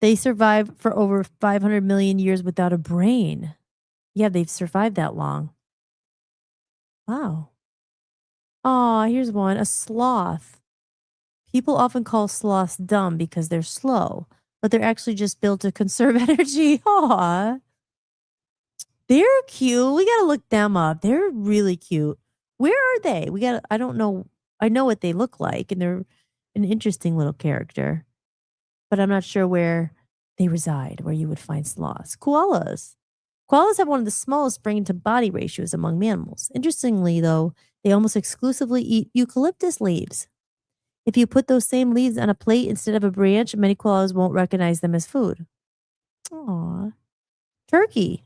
They survived for over 500 million years without a brain. Yeah, they've survived that long. Wow. Aw, here's one. A sloth. People often call sloths dumb because they're slow, but they're actually just built to conserve energy. Aw. They're cute. We got to look them up. They're really cute. Where are they? I don't know. I know what they look like, and they're an interesting little character, but I'm not sure where they reside, where you would find sloths. Koalas. Koalas have one of the smallest brain to body ratios among mammals. Interestingly, though, they almost exclusively eat eucalyptus leaves. If you put those same leaves on a plate instead of a branch, many koalas won't recognize them as food. Aww. Turkey.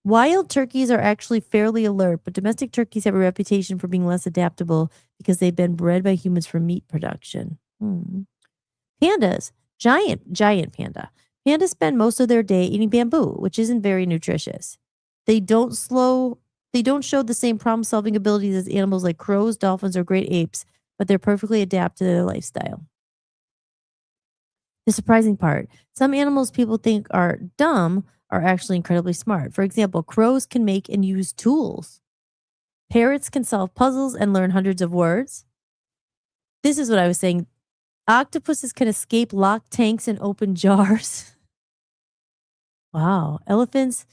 Wild turkeys are actually fairly alert, but domestic turkeys have a reputation for being less adaptable because they've been bred by humans for meat production. Pandas. Giant panda. Pandas spend most of their day eating bamboo, which isn't very nutritious. They don't show the same problem-solving abilities as animals like crows, dolphins, or great apes, but they're perfectly adapted to their lifestyle. The surprising part, some animals people think are dumb are actually incredibly smart. For example, crows can make and use tools. Parrots can solve puzzles and learn hundreds of words. This is what I was saying. Octopuses can escape locked tanks and open jars. Wow. Elephants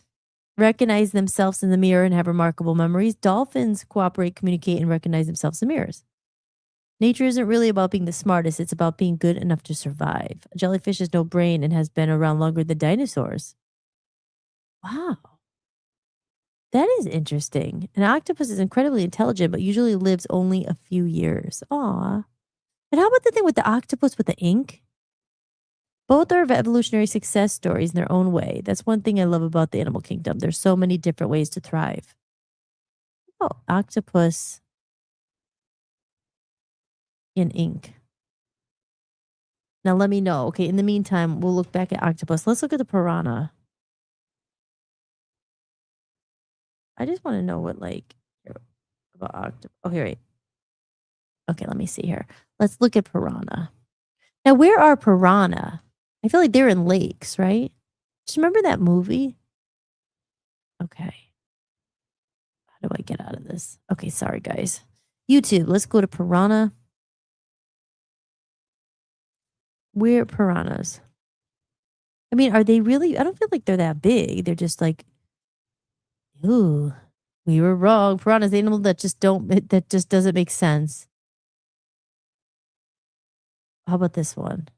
recognize themselves in the mirror and have remarkable memories. Dolphins cooperate, communicate, and recognize themselves in mirrors. Nature isn't really about being the smartest. It's about being good enough to survive. A jellyfish has no brain and has been around longer than dinosaurs. Wow. That is interesting. An octopus is incredibly intelligent, but usually lives only a few years. Aw. And how about the thing with the octopus with the ink? Both are evolutionary success stories in their own way. That's one thing I love about the animal kingdom. There's so many different ways to thrive. Oh, octopus in ink. Now let me know. Okay, in the meantime, we'll look back at octopus. Let's look at the piranha. I just want to know what about octopus. Oh, here, wait. Okay, let me see here. Let's look at piranha. Now, where are piranha? I feel like they're in lakes, right? Just remember that movie? Okay. How do I get out of this? Okay, sorry, guys. YouTube, let's go to piranha. Where are piranhas? I mean, are they really? I don't feel like they're that big. They're just like, ooh, we were wrong. Piranha's the animal that just doesn't make sense. How about this one?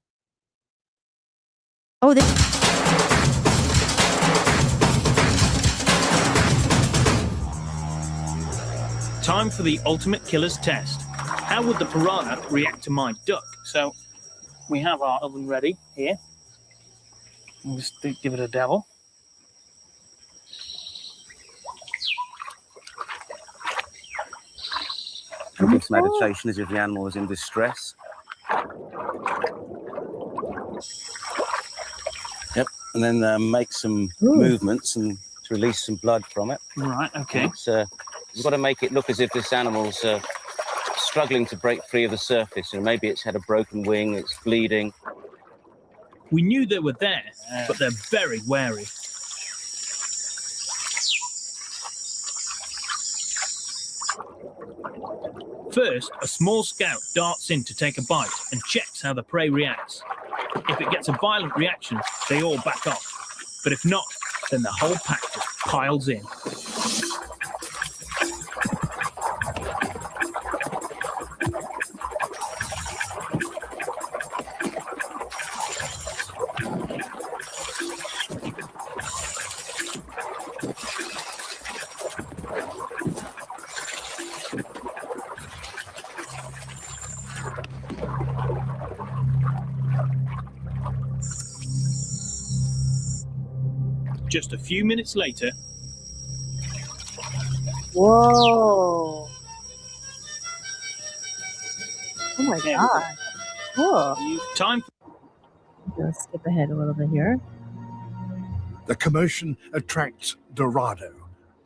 Oh, Time for the ultimate killer's test. How would the piranha react to my duck? So, we have our oven ready here. We'll just give it a dabble. And this meditation is if the animal is in distress. Yep, and then make some movements and to release some blood from it. Right, okay. We've got to make it look as if this animal's struggling to break free of the surface. And maybe it's had a broken wing, it's bleeding. We knew they were there, but they're very wary. First, a small scout darts in to take a bite and checks how the prey reacts. If it gets a violent reaction, they all back off. But if not, then the whole pack just piles in. Just a few minutes later. Whoa. Oh my god. Whoa. Time. Let's skip ahead a little bit here. The commotion attracts Dorado,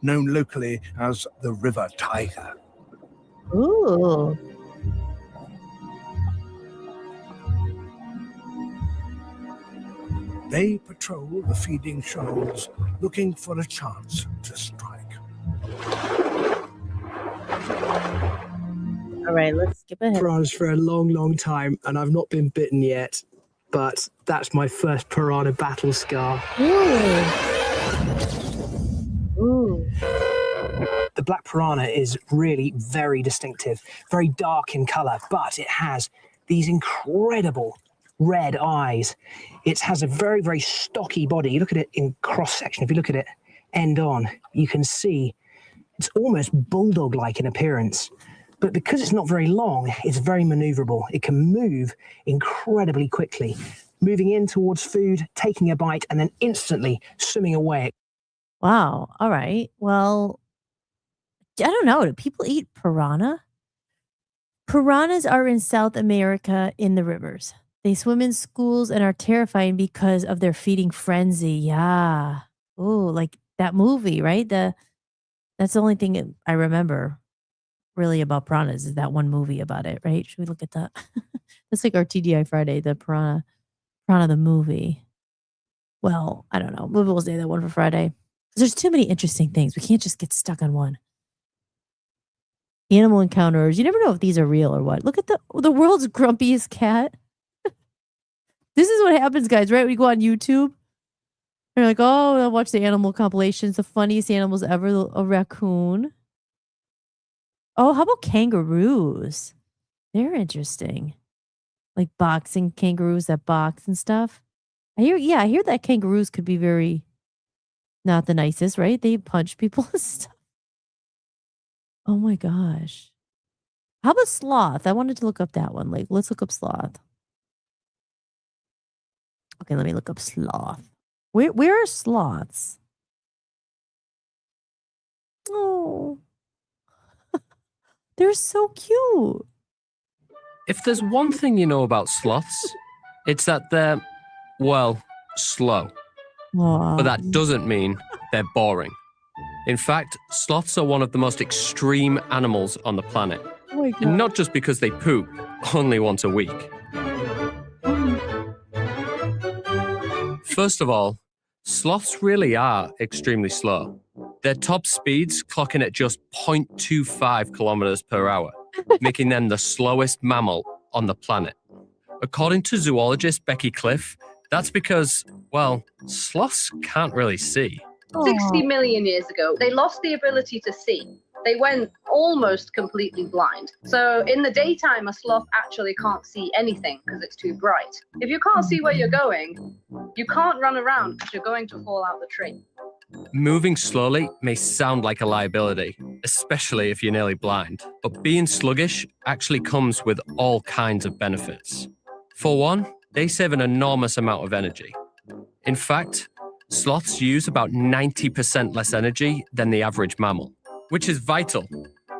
known locally as the river tiger. Ooh. They patrol the feeding shoals, looking for a chance to strike. All right, let's skip ahead. Piranhas for a long, long time, and I've not been bitten yet, but that's my first piranha battle scar. Ooh. Ooh. The black piranha is really very distinctive, very dark in color, but it has these incredible red eyes. It has a very, very stocky body. You look at it in cross-section. If you look at it end on, you can see it's almost bulldog-like in appearance. But because it's not very long, it's very maneuverable. It can move incredibly quickly, moving in towards food, taking a bite, and then instantly swimming away. Wow. All right. Well, I don't know. Do people eat piranha? Piranhas are in South America in the rivers. They swim in schools and are terrifying because of their feeding frenzy. Yeah. Oh, like that movie, right? That's the only thing I remember really about piranhas is that one movie about it, right? Should we look at that? That's like our TDI Friday, the piranha the movie. Well, I don't know. Maybe we'll say that one for Friday. There's too many interesting things. We can't just get stuck on one. Animal encounters. You never know if these are real or what. Look at the world's grumpiest cat. This is what happens, guys, right? We go on YouTube. They're like, oh, I'll watch the animal compilations. The funniest animals ever. A raccoon. Oh, how about kangaroos? They're interesting. Like boxing kangaroos that box and stuff. I hear that kangaroos could be very not the nicest, right? They punch people and stuff. Oh my gosh. How about sloth? I wanted to look up that one. Like, let's look up sloth. Okay, let me look up sloth. Where are sloths? Oh. They're so cute. If there's one thing you know about sloths, it's that they're, well, slow. But that doesn't mean they're boring. In fact, sloths are one of the most extreme animals on the planet. Oh my God. And not just because they poop only once a week. First of all, sloths really are extremely slow. Their top speeds clocking at just 0.25 kilometers per hour, making them the slowest mammal on the planet. According to zoologist Becky Cliff, that's because, well, sloths can't really see. 60 million years ago, they lost the ability to see. They went almost completely blind. So in the daytime, a sloth actually can't see anything because it's too bright. If you can't see where you're going, you can't run around because you're going to fall out the tree. Moving slowly may sound like a liability, especially if you're nearly blind. But being sluggish actually comes with all kinds of benefits. For one, they save an enormous amount of energy. In fact, sloths use about 90% less energy than the average mammal, which is vital,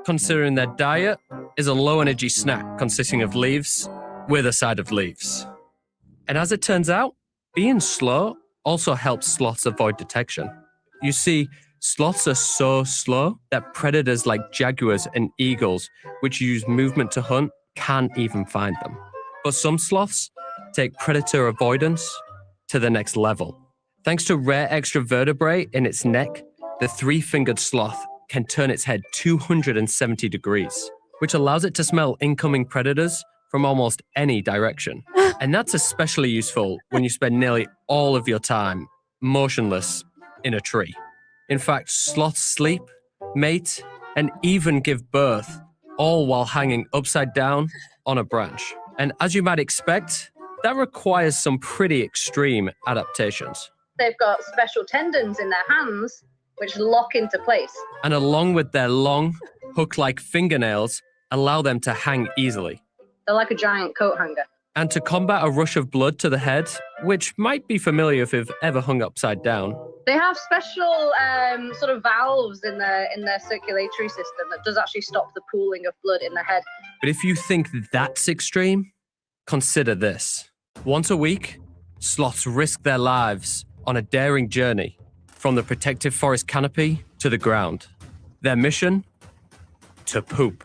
considering their diet is a low-energy snack consisting of leaves with a side of leaves. And as it turns out, being slow also helps sloths avoid detection. You see, sloths are so slow that predators like jaguars and eagles, which use movement to hunt, can't even find them. But some sloths take predator avoidance to the next level. Thanks to rare extra vertebrae in its neck, the three-fingered sloth can turn its head 270 degrees, which allows it to smell incoming predators from almost any direction. And that's especially useful when you spend nearly all of your time motionless in a tree. In fact, sloths sleep, mate, and even give birth, all while hanging upside down on a branch. And as you might expect, that requires some pretty extreme adaptations. They've got special tendons in their hands which lock into place. And along with their long, hook-like fingernails, allow them to hang easily. They're like a giant coat hanger. And to combat a rush of blood to the head, which might be familiar if you've ever hung upside down, They have special sort of valves in their circulatory system that does actually stop the pooling of blood in the head. but if you think that's extreme, consider this. Once a week, sloths risk their lives on a daring journey from the protective forest canopy to the ground. Their mission? To poop.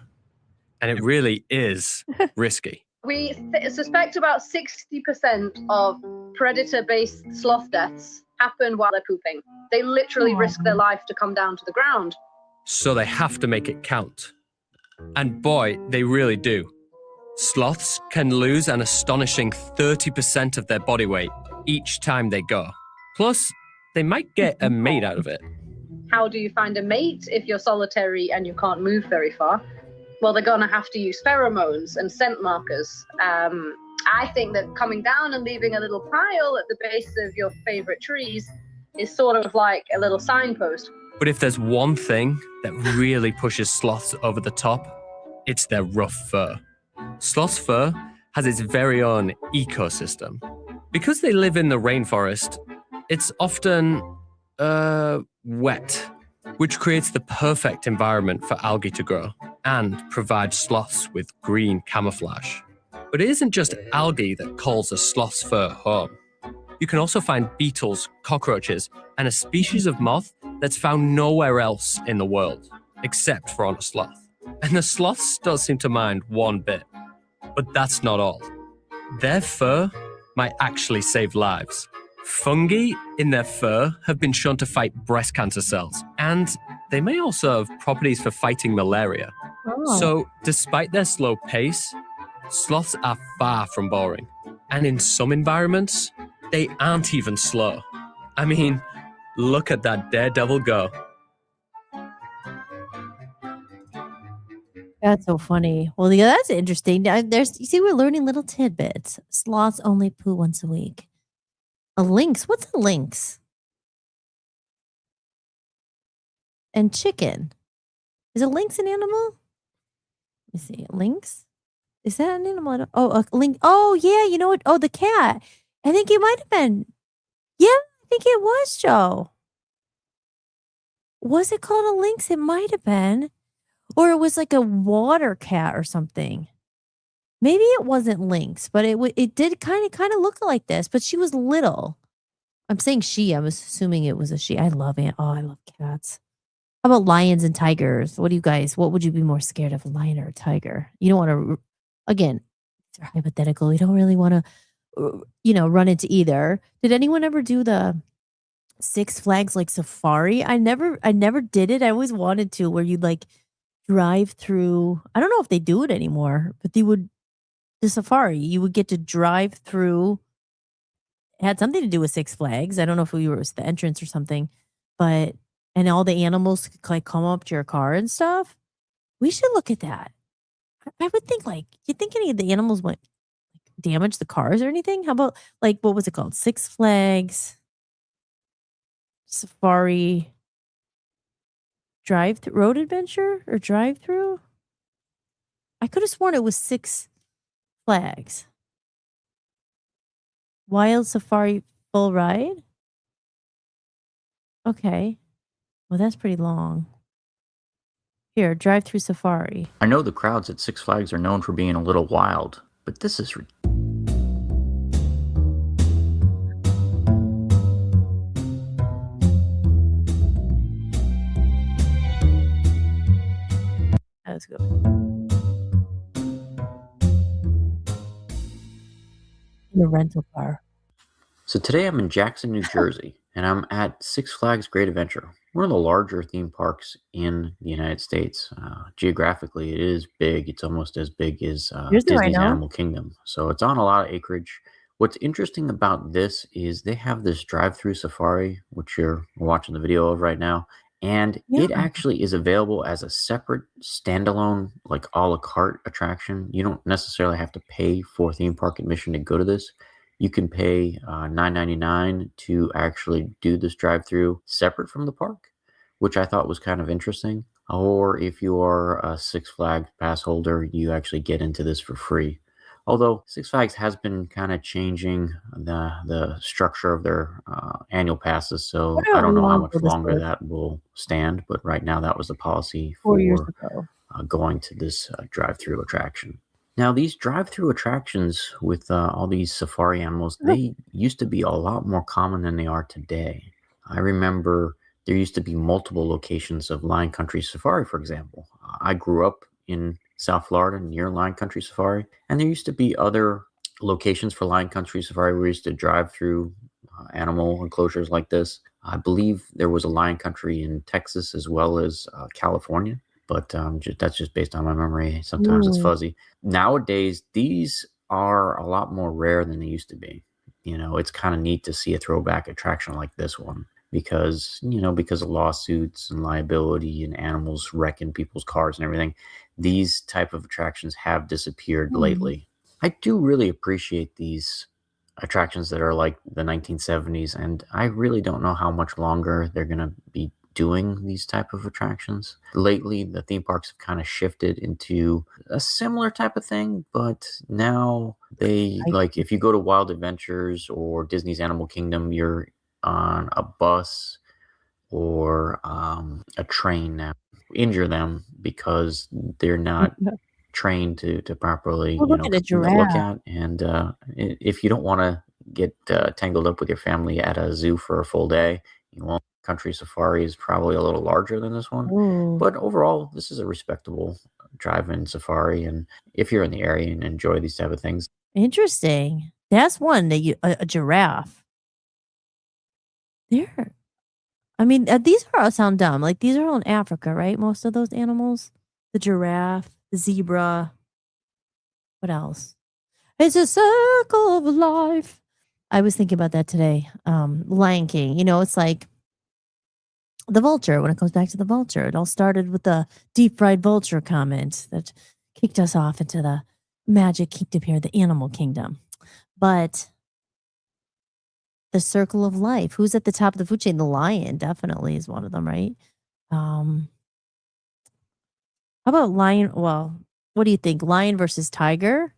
And it really is risky. We suspect about 60% of predator-based sloth deaths happen while they're pooping. They literally risk their life to come down to the ground. So they have to make it count. And boy, they really do. Sloths can lose an astonishing 30% of their body weight each time they go. Plus, they might get a mate out of it. How do you find a mate if you're solitary and you can't move very far? Well, they're going to have to use pheromones and scent markers. I think that coming down and leaving a little pile at the base of your favorite trees is sort of like a little signpost. But if there's one thing that really pushes sloths over the top, it's their rough fur. Sloth's fur has its very own ecosystem. Because they live in the rainforest, it's often, wet, which creates the perfect environment for algae to grow and provides sloths with green camouflage. But it isn't just algae that calls a sloth's fur home. You can also find beetles, cockroaches, and a species of moth that's found nowhere else in the world, except for on a sloth. And the sloths don't seem to mind one bit. But that's not all. Their fur might actually save lives. Fungi in their fur have been shown to fight breast cancer cells, and they may also have properties for fighting malaria. Oh. So, despite their slow pace, sloths are far from boring. And in some environments, they aren't even slow. I mean, look at that daredevil go. That's so funny. Well, yeah, that's interesting. There's, you see, we're learning little tidbits. Sloths only poo once a week. A lynx. What's a lynx? And chicken. Is a lynx an animal? Let me see. Lynx? Is that an animal? Oh, a lynx. Oh, yeah. You know what? Oh, the cat. I think it might have been. Yeah, I think it was, Joe. Was it called a lynx? It might have been. Or it was like a water cat or something. Maybe it wasn't lynx, but it did kind of look like this, but she was little. I'm saying she. I was assuming it was a she. I love it. Oh, I love cats. How about lions and tigers? What would you be more scared of, a lion or a tiger? You don't want to, again, they're hypothetical. You don't really want to, run into either. Did anyone ever do the Six Flags like safari? I never did it. I always wanted to, where you'd like drive through. I don't know if they do it anymore, but the safari, you would get to drive through. It had something to do with Six Flags. I don't know if it was the entrance or something, and all the animals could like come up to your car and stuff. We should look at that. I would think, like, you think any of the animals might damage the cars or anything? How about, like, what was it called? Six Flags Safari Road Adventure or drive through? I could have sworn it was Six Flags. Wild safari full ride? Okay. Well, that's pretty long. Here, drive through safari. I know the crowds at Six Flags are known for being a little wild, but this is Let's go. In a rental car. So today I'm in Jackson, New Jersey, and I'm at Six Flags Great Adventure, one of the larger theme parks in the United States. Geographically, it is big. It's almost as big as Here's the Disney's rhino. Animal Kingdom. So it's on a lot of acreage. What's interesting about this is they have this drive-through safari, which you're watching the video of right now, and it Yeah. actually is available as a separate standalone, like a la carte attraction. You don't necessarily have to pay for theme park admission to go to this. You can pay $9.99 to actually do this drive-through separate from the park, which I thought was kind of interesting. Or if you are a Six Flags pass holder, you actually get into this for free. Although Six Flags has been kind of changing the structure of their annual passes, so Wonder I how don't know how long much ago this longer was. that will stand. But right now, that was the policy 4 years for ago. going to this drive-through attraction. Now, these drive-through attractions with all these safari animals, they used to be a lot more common than they are today. I remember there used to be multiple locations of Lion Country Safari, for example. I grew up in South Florida near Lion Country Safari, and there used to be other locations for Lion Country Safari where we used to drive through animal enclosures like this. I believe there was a Lion Country in Texas as well as California, but that's just based on my memory. Sometimes it's Ooh. fuzzy. Nowadays, these are a lot more rare than they used to be. You know, it's kind of neat to see a throwback attraction like this one because, you know, because of lawsuits and liability and animals wrecking people's cars and everything, these type of attractions have disappeared lately. I do really appreciate these attractions that are like the 1970s, and I really don't know how much longer they're going to be doing these type of attractions. Lately, the theme parks have kind of shifted into a similar type of thing, but now they, like, if you go to Wild Adventures or Disney's Animal Kingdom, you're on a bus or a train now. Injure them because they're not trained to properly, Oh, you look know, at a look giraffe. at. And if you don't want to get tangled up with your family at a zoo for a full day, you know, Country Safari is probably a little larger than this one. Ooh. But overall, this is a respectable drive-in safari. And if you're in the area and enjoy these type of things, Interesting. That's one that a giraffe. There. I mean, these are all sound dumb. Like these are all in Africa, right? Most of those animals, the giraffe, the zebra. What else? It's a circle of life. I was thinking about that today. Lion King. You know, it's like the vulture. When it comes back to the vulture, it all started with the deep fried vulture comment that kicked us off into the magic kingdom here, the animal kingdom. But the circle of life. Who's at the top of the food chain? The lion definitely is one of them, right? How about lion? Well, what do you think? Lion versus tiger?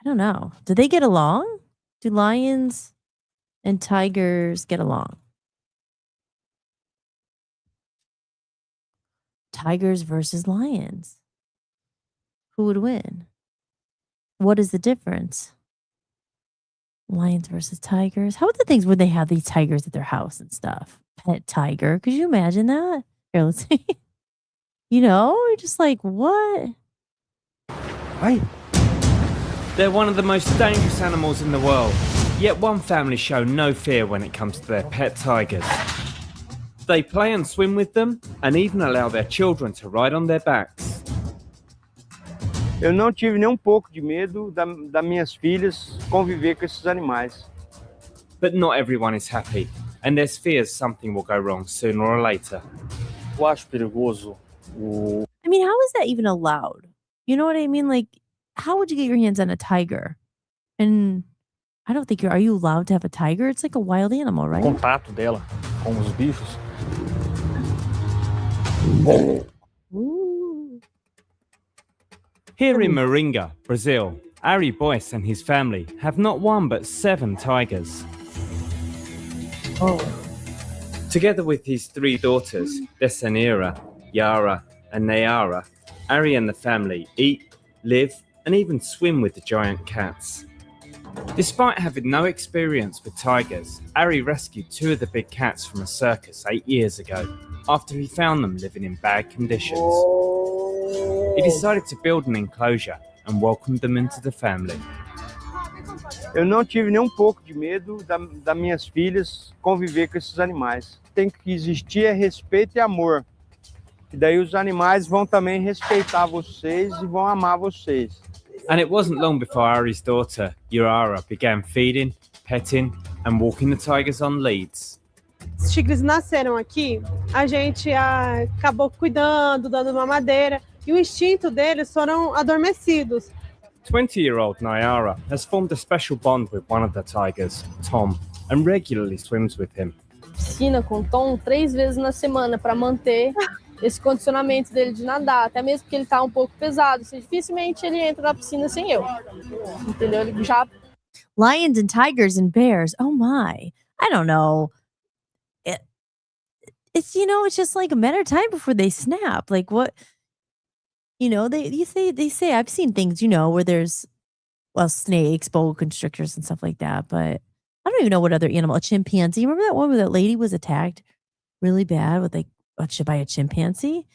I don't know. Do they get along? Do lions and tigers get along? Tigers versus lions. Who would win? What is the difference? Lions versus tigers. How about the things where they have these tigers at their house and stuff? Pet tiger. Could you imagine that? Here, let's see. You know, you're just like, what? Hey. They're one of the most dangerous animals in the world. Yet one family show no fear when it comes to their pet tigers. They play and swim with them and even allow their children to ride on their backs. Eu não tive nem pouco de medo das minhas filhas conviver com esses animais. But not everyone is happy, and there's fears something will go wrong sooner or later. Eu acho perigoso. I mean, how is that even allowed? You know what I mean? Like, how would you get your hands on a tiger? And I don't think are you allowed to have a tiger? It's like a wild animal, right? Contato dela com os bichos. Ooh. Here in Moringa, Brazil, Ari Boyce and his family have not one but 7 tigers. Oh. Together with his 3 daughters, Desanira, Yara, and Nayara, Ari and the family eat, live, and even swim with the giant cats. Despite having no experience with tigers, Ari rescued 2 of the big cats from a circus 8 years ago, after he found them living in bad conditions. He decided to build an enclosure and welcomed them into the family. Eu não tive nem um pouco de medo das minhas filhas conviver com esses animais. Tem que existir respeito e amor. E daí os animais vão também respeitar vocês e vão amar vocês. And it wasn't long before Ari's daughter, Yara, began feeding, petting, and walking the tigers on leads. Os tigres nasceram aqui, a gente acabou cuidando, dando mamadeira, e o instinto deles foram adormecidos. 20-year-old Nayara has formed a special bond with one of the tigers, Tom, and regularly swims with him. Piscina com Tom 3 vezes na semana para manter esse condicionamento dele de nadar, até mesmo porque ele tá um pouco pesado, dificilmente ele entra na piscina sem eu. Entendeu? Ele já Lions and tigers and bears. Oh my. I don't know. It's it's just like a matter of time before they snap. Like what they say I've seen things, where there's snakes, boa constrictors and stuff like that, but I don't even know what other animal, a chimpanzee. Remember that one where that lady was attacked really bad with by a chimpanzee?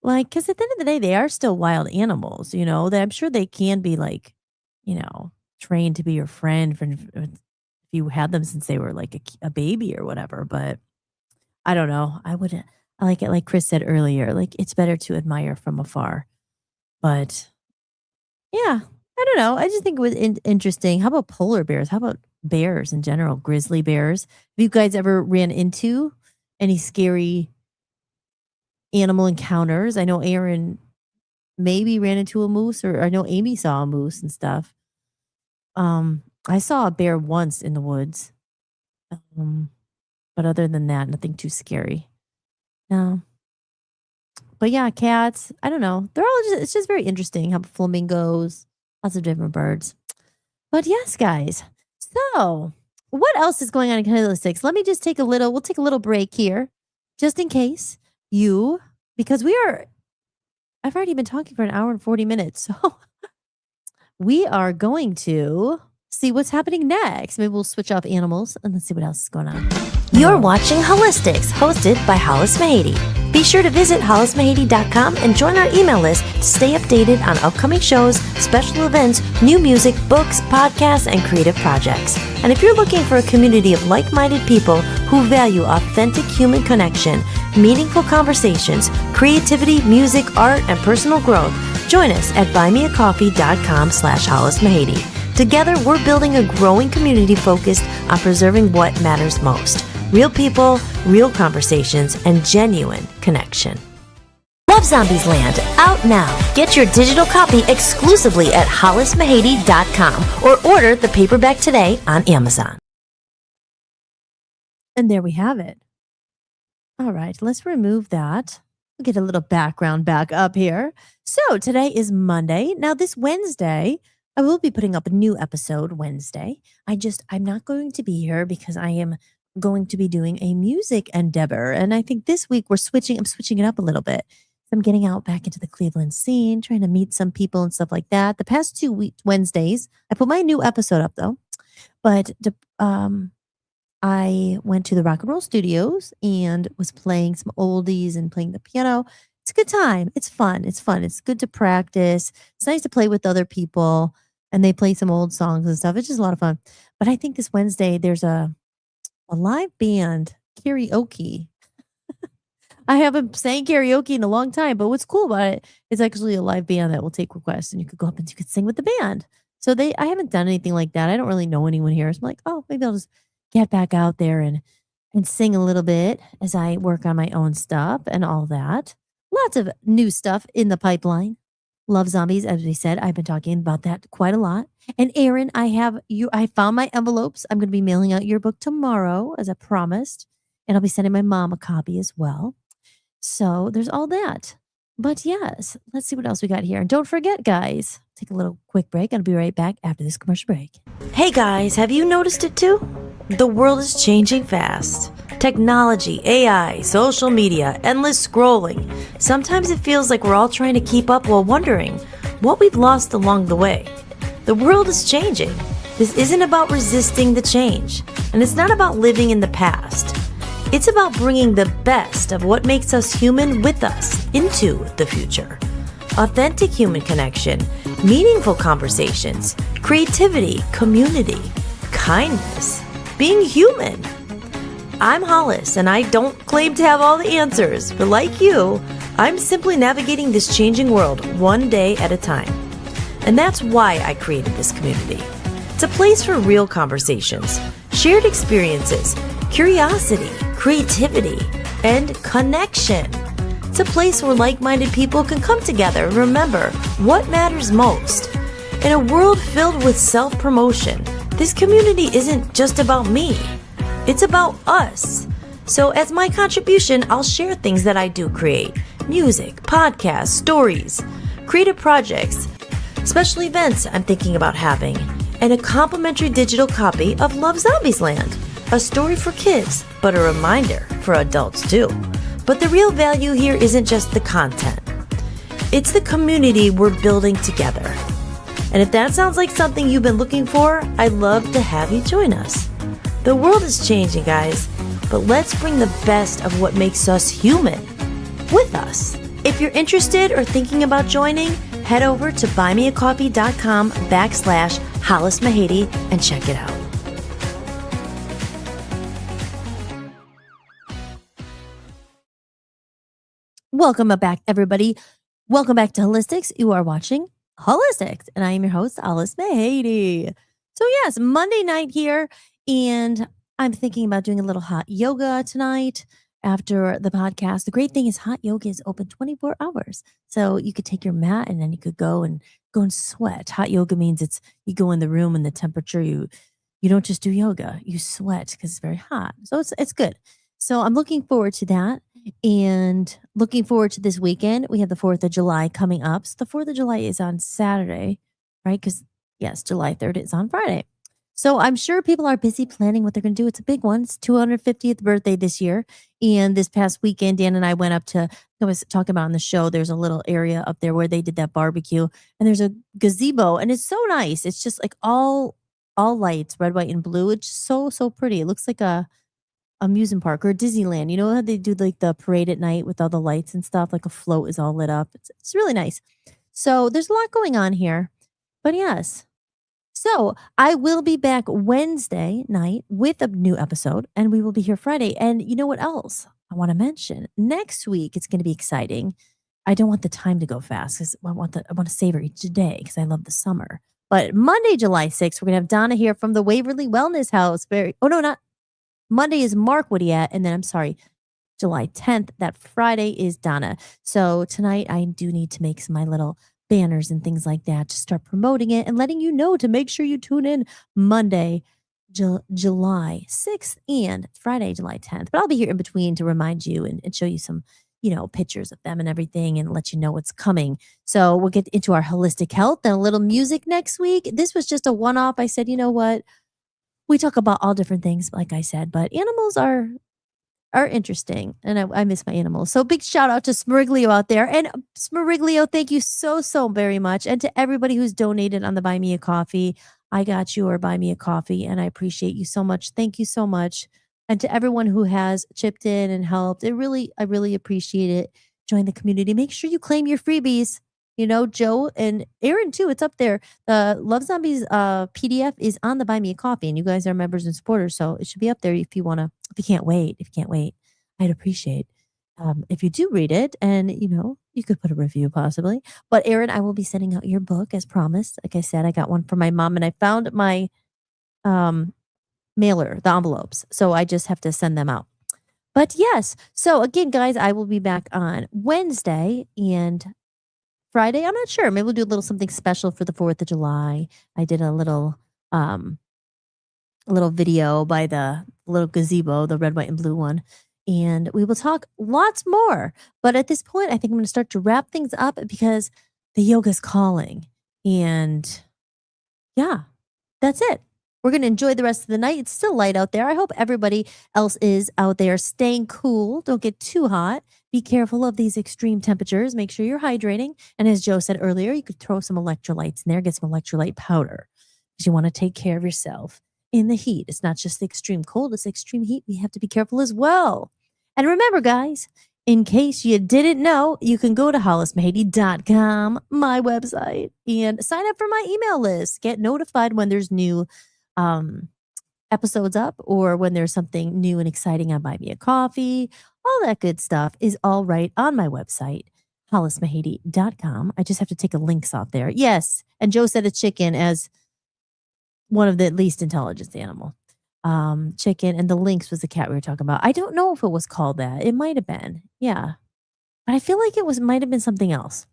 Like, because at the end of the day, they are still wild animals, that I'm sure they can be trained to be your friend if you had them since they were like a baby or whatever. But I don't know. I like it. Like Chris said earlier, like it's better to admire from afar. But yeah, I don't know. I just think it was interesting. How about polar bears? How about bears in general? Grizzly bears. Have you guys ever ran into any scary animal encounters? I know Aaron maybe ran into a moose, or I know Amy saw a moose and stuff. I saw a bear once in the woods. But other than that, nothing too scary. No. But yeah, cats, I don't know. It's just very interesting how flamingos, lots of different birds. But yes, guys. So what else is going on in Kinetics? Let me just we'll take a little break here, just in case because I've already been talking for 1 hour and 40 minutes. So we are going to see what's happening next. Maybe we'll switch off animals and let's see what else is going on. You're watching Holistics, hosted by Hollis Mahady. Be sure to visit hollismahady.com and join our email list to stay updated on upcoming shows, special events, new music, books, podcasts, and creative projects. And if you're looking for a community of like-minded people who value authentic human connection, meaningful conversations, creativity, music, art, and personal growth, join us at buymeacoffee.com/hollismahady. Together, we're building a growing community focused on preserving what matters most. Real people, real conversations, and genuine connection. Love Zombies Land, out now. Get your digital copy exclusively at hollismahady.com or order the paperback today on Amazon. And there we have it. All right, let's remove that. We'll get a little background back up here. So today is Monday. Now this Wednesday, I will be putting up a new episode Wednesday. I'm not going to be here because I am going to be doing a music endeavor. And I think this week I'm switching it up a little bit. I'm getting out back into the Cleveland scene, trying to meet some people and stuff like that. The past 2 Wednesdays, I put my new episode up though. But I went to the Rock and Roll Studios and was playing some oldies and playing the piano. It's a good time. It's fun. It's good to practice. It's nice to play with other people and they play some old songs and stuff. It's just a lot of fun. But I think this Wednesday there's a live band karaoke. I haven't sang karaoke in a long time, but what's cool about it is actually a live band that will take requests and you could go up and you could sing with the band. So I haven't done anything like that. I don't really know anyone here. So I'm like, oh, maybe I'll just get back out there and sing a little bit as I work on my own stuff and all that. Lots of new stuff in the pipeline. Love Zombies, as we said, I've been talking about that quite a lot. And Aaron, I found my envelopes. I'm going to be mailing out your book tomorrow, as I promised. And I'll be sending my mom a copy as well. So there's all that. But yes, let's see what else we got here. And don't forget, guys, take a little quick break. I'll be right back after this commercial break. Hey guys, have you noticed it too? The world is changing fast. Technology, AI, social media, endless scrolling. Sometimes it feels like we're all trying to keep up while wondering what we've lost along the way. The world is changing. This isn't about resisting the change, and it's not about living in the past. It's about bringing the best of what makes us human with us into the future. Authentic human connection, meaningful conversations, creativity, community, kindness, being human. I'm Hollis, and I don't claim to have all the answers, but like you, I'm simply navigating this changing world one day at a time. And that's why I created this community. It's a place for real conversations, shared experiences, curiosity, creativity, and connection. It's a place where like-minded people can come together and remember what matters most. In a world filled with self-promotion, this community isn't just about me. It's about us. So as my contribution, I'll share things that I do create. Music, podcasts, stories, creative projects, special events I'm thinking about having, and a complimentary digital copy of Love Zombies Land. A story for kids, but a reminder for adults too. But the real value here isn't just the content. It's the community we're building together. And if that sounds like something you've been looking for, I'd love to have you join us. The world is changing, guys, but let's bring the best of what makes us human with us. If you're interested or thinking about joining, head over to buymeacoffee.com/Hollis Mahady and check it out. Welcome back, everybody. Welcome back to Holistics. You are watching Holistics, and I am your host, Hollis Mahady. So yes, Monday night here, and I'm thinking about doing a little hot yoga tonight after the podcast. The great thing is hot yoga is open 24 hours. So you could take your mat and then you could go and sweat. Hot yoga means you go in the room and the temperature, you don't just do yoga, you sweat because it's very hot. So it's good. So I'm looking forward to that and looking forward to this weekend. We have the 4th of July coming up. So the 4th of July is on Saturday, right? Because yes, July 3rd is on Friday. So I'm sure people are busy planning what they're going to do. It's a big one. It's 250th birthday this year. And this past weekend, Dan and I went up to, I was talking about on the show, there's a little area up there where they did that barbecue. And there's a gazebo. And it's so nice. It's just like all lights, red, white, and blue. It's so pretty. It looks like a amusement park or Disneyland. You know how they do like the parade at night with all the lights and stuff? Like a float is all lit up. It's really nice. So there's a lot going on here. But yes. So I will be back Wednesday night with a new episode, and we will be here Friday. And you know what else I want to mention? Next week, it's going to be exciting. I don't want the time to go fast because I want to savor each day because I love the summer. But Monday, July 6th, we're going to have Donna here from the Waverly Wellness House. Monday is Mark Woodiat, and then I'm sorry, July 10th, that Friday is Donna. So tonight I do need to make my little banners and things like that to start promoting it and letting you know to make sure you tune in Monday, July 6th and Friday, July 10th. But I'll be here in between to remind you and show you some, pictures of them and everything and let you know what's coming. So we'll get into our holistic health and a little music next week. This was just a one-off. I said, you know what? We talk about all different things, like I said, but animals are interesting, and I miss my animals. So big shout out to Smeriglio out there. And Smeriglio, thank you so very much. And to everybody who's donated on the Buy Me a Coffee. I got you or Buy Me a Coffee, and I appreciate you so much. Thank you so much. And to everyone who has chipped in and helped, I really appreciate it. Join the community. Make sure you claim your freebies. Joe and Aaron too. It's up there. The Love Zombies PDF is on the Buy Me a Coffee, and you guys are members and supporters, so it should be up there if you can't wait. I'd appreciate if you do read it, and you could put a review possibly. But Aaron, I will be sending out your book as promised. Like I said, I got one for my mom, and I found my mailer, the envelopes, so I just have to send them out. But yes, so again, guys, I will be back on Wednesday and Friday. I'm not sure. Maybe we'll do a little something special for the 4th of July. I did a little video by the little gazebo, the red, white, and blue one. And we will talk lots more. But at this point, I think I'm going to start to wrap things up because the yoga's calling. And yeah, that's it. We're going to enjoy the rest of the night. It's still light out there. I hope everybody else is out there staying cool. Don't get too hot. Be careful of these extreme temperatures. Make sure you're hydrating. And as Joe said earlier, you could throw some electrolytes in there, get some electrolyte powder, because you want to take care of yourself in the heat. It's not just the extreme cold, it's extreme heat. We have to be careful as well. And remember, guys, in case you didn't know, you can go to hollismahady.com, my website, and sign up for my email list. Get notified when there's new episodes up or when there's something new and exciting on Buy Me a Coffee. All that good stuff is all right on my website, hollismahady.com. I just have to take the links off there. Yes, and Joe said a chicken as one of the least intelligent animal. Chicken, and the lynx was the cat we were talking about. I don't know if it was called that. It might have been. Yeah. But I feel like it might have been something else.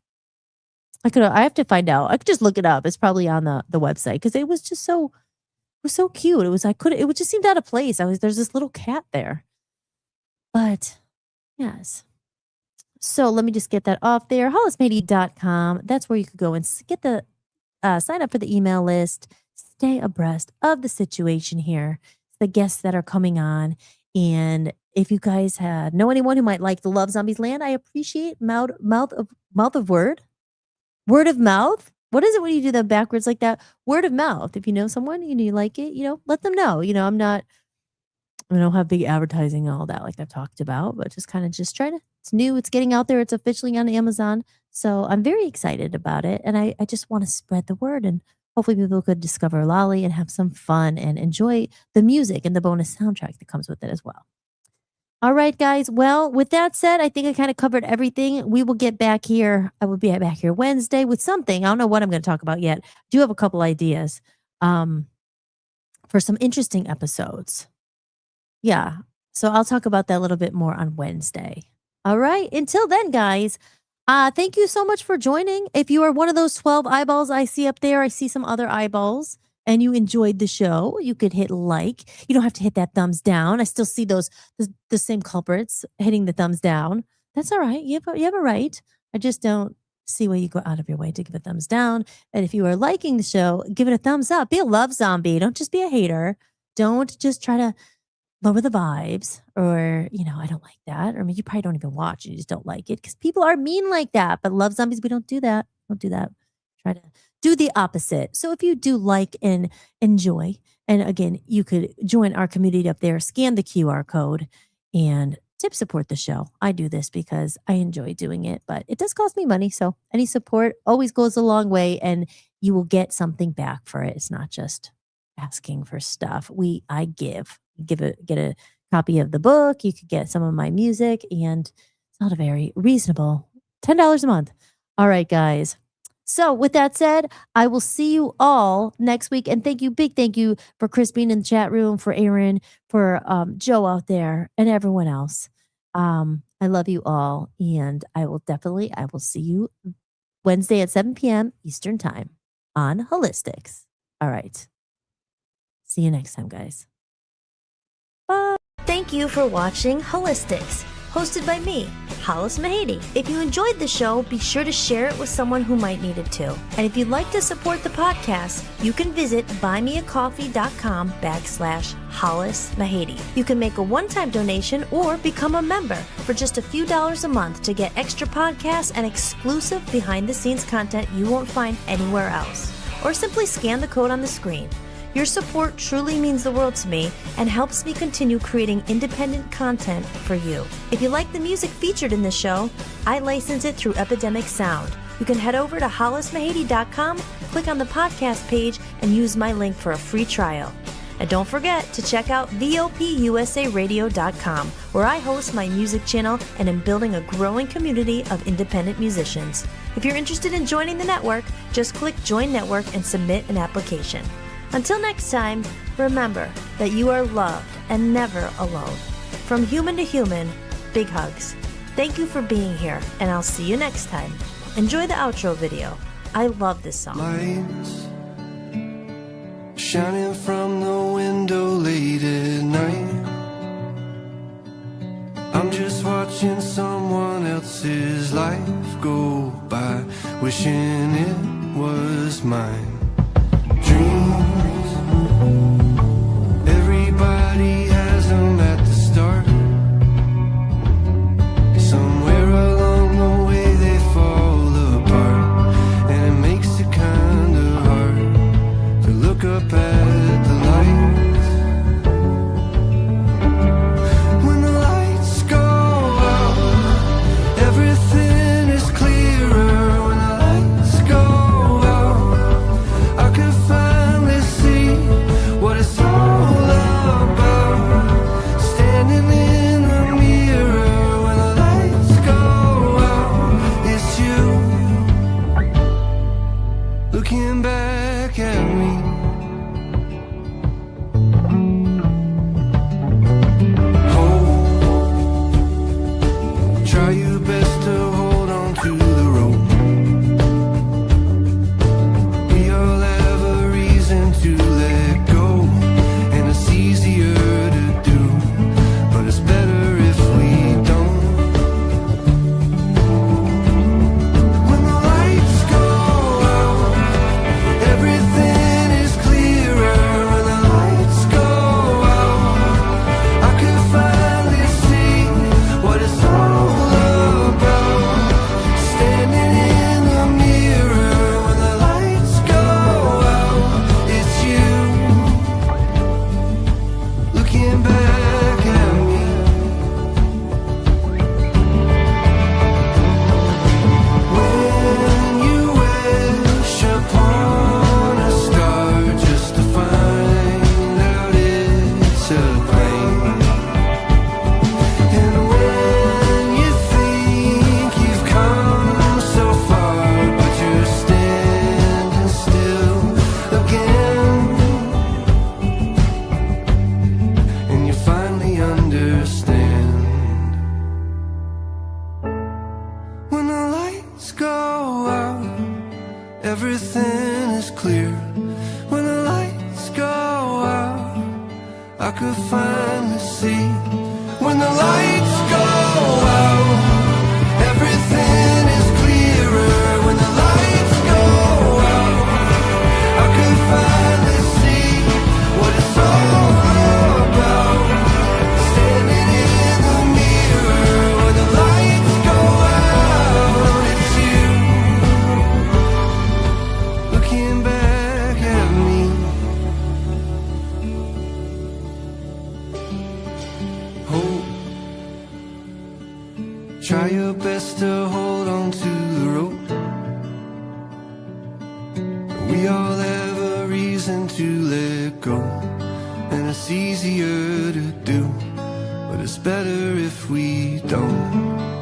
I have to find out. I could just look it up. It's probably on the website because it was just so cute. It would just seemed out of place. There's this little cat there. But yes. So let me just get that off there. hollismahady.com. That's where you could go and get the sign up for the email list. Stay abreast of the situation here, the guests that are coming on. And if you guys know anyone who might like the Love Zombies Land, I appreciate word of mouth. What is it when you do that backwards like that? Word of mouth. If you know someone, you like it, let them know. I don't have big advertising and all that like I've talked about, but just kind of it's new, it's getting out there, it's officially on Amazon. So I'm very excited about it. And I just want to spread the word, and hopefully people could discover Lolly and have some fun and enjoy the music and the bonus soundtrack that comes with it as well. All right, guys. Well, with that said, I think I kind of covered everything. We will get back here. I will be back here Wednesday with something. I don't know what I'm going to talk about yet. I do have a couple ideas for some interesting episodes. Yeah. So I'll talk about that a little bit more on Wednesday. All right. Until then, guys, thank you so much for joining. If you are one of those 12 eyeballs I see up there, I see some other eyeballs, and you enjoyed the show, you could hit like. You don't have to hit that thumbs down. I still see the same culprits hitting the thumbs down. That's all right. You have a right. I just don't see why you go out of your way to give a thumbs down. And if you are liking the show, give it a thumbs up. Be a love zombie. Don't just be a hater. Don't just try to lower the vibes, or I don't like that, or maybe you probably don't even watch and you just don't like it because people are mean like that. But Love Zombies, we don't do that. Try to do the opposite. So if you do like and enjoy, and again, you could join our community up there, scan the QR code, and tip support the show. I do this because I enjoy doing it, but it does cost me money, so any support always goes a long way, and you will get something back for it. It's not just asking for stuff. I get a copy of the book. You could get some of my music, and it's not a very reasonable $10 a month. All right, guys. So with that said, I will see you all next week. And big thank you for Chris being in the chat room, for Aaron, for Joe out there, and everyone else. I love you all. And I will see you Wednesday at 7 p.m. Eastern time on Holistics. All right. See you next time, guys. Bye. Thank you for watching Holistics, hosted by me, Hollis Mahady. If you enjoyed the show, be sure to share it with someone who might need it too. And if you'd like to support the podcast, you can visit buymeacoffee.com/Hollis Mahady. You can make a one-time donation or become a member for just a few dollars a month to get extra podcasts and exclusive behind-the-scenes content you won't find anywhere else. Or simply scan the code on the screen. Your support truly means the world to me and helps me continue creating independent content for you. If you like the music featured in this show, I license it through Epidemic Sound. You can head over to hollismahady.com, click on the podcast page, and use my link for a free trial. And don't forget to check out VOPUSARadio.com, where I host my music channel and am building a growing community of independent musicians. If you're interested in joining the network, just click Join Network and submit an application. Until next time, remember that you are loved and never alone. From human to human, big hugs. Thank you for being here, and I'll see you next time. Enjoy the outro video. I love this song. Lights shining from the window late at night. I'm just watching someone else's life go by, wishing it was mine. Dreams, everybody has them at the start. Somewhere along the way they fall apart, and it makes it kinda hard to look up at the lights. When the lights go out, everything is clearer. When the lights go out, I can finally see what it's all about. Standing in the mirror, when the lights go out, it's you looking back at me. Try your best to hold on to the rope. We all have a reason to let go, and it's easier to do, but it's better if we don't. When the lights go out, everything is clearer. When the lights go out, I can finally see what it's all about. Standing in the mirror, when the lights go out, it's you looking back at me. When you wish upon a star just to find out it's a plane. And when you think you've come so far, but you're standing still again, and you finally understand. When the lights go out, everything is clear. When the lights go out, I could finally see. When the lights go out, everything is clearer. When the lights go out, I could finally see what it's all about. Standing in the mirror, when the lights go out, it's you looking back at me. Hope, try your best to hold on to the rope. We all have a reason to let go, and it's easier to do, but it's better if we don't.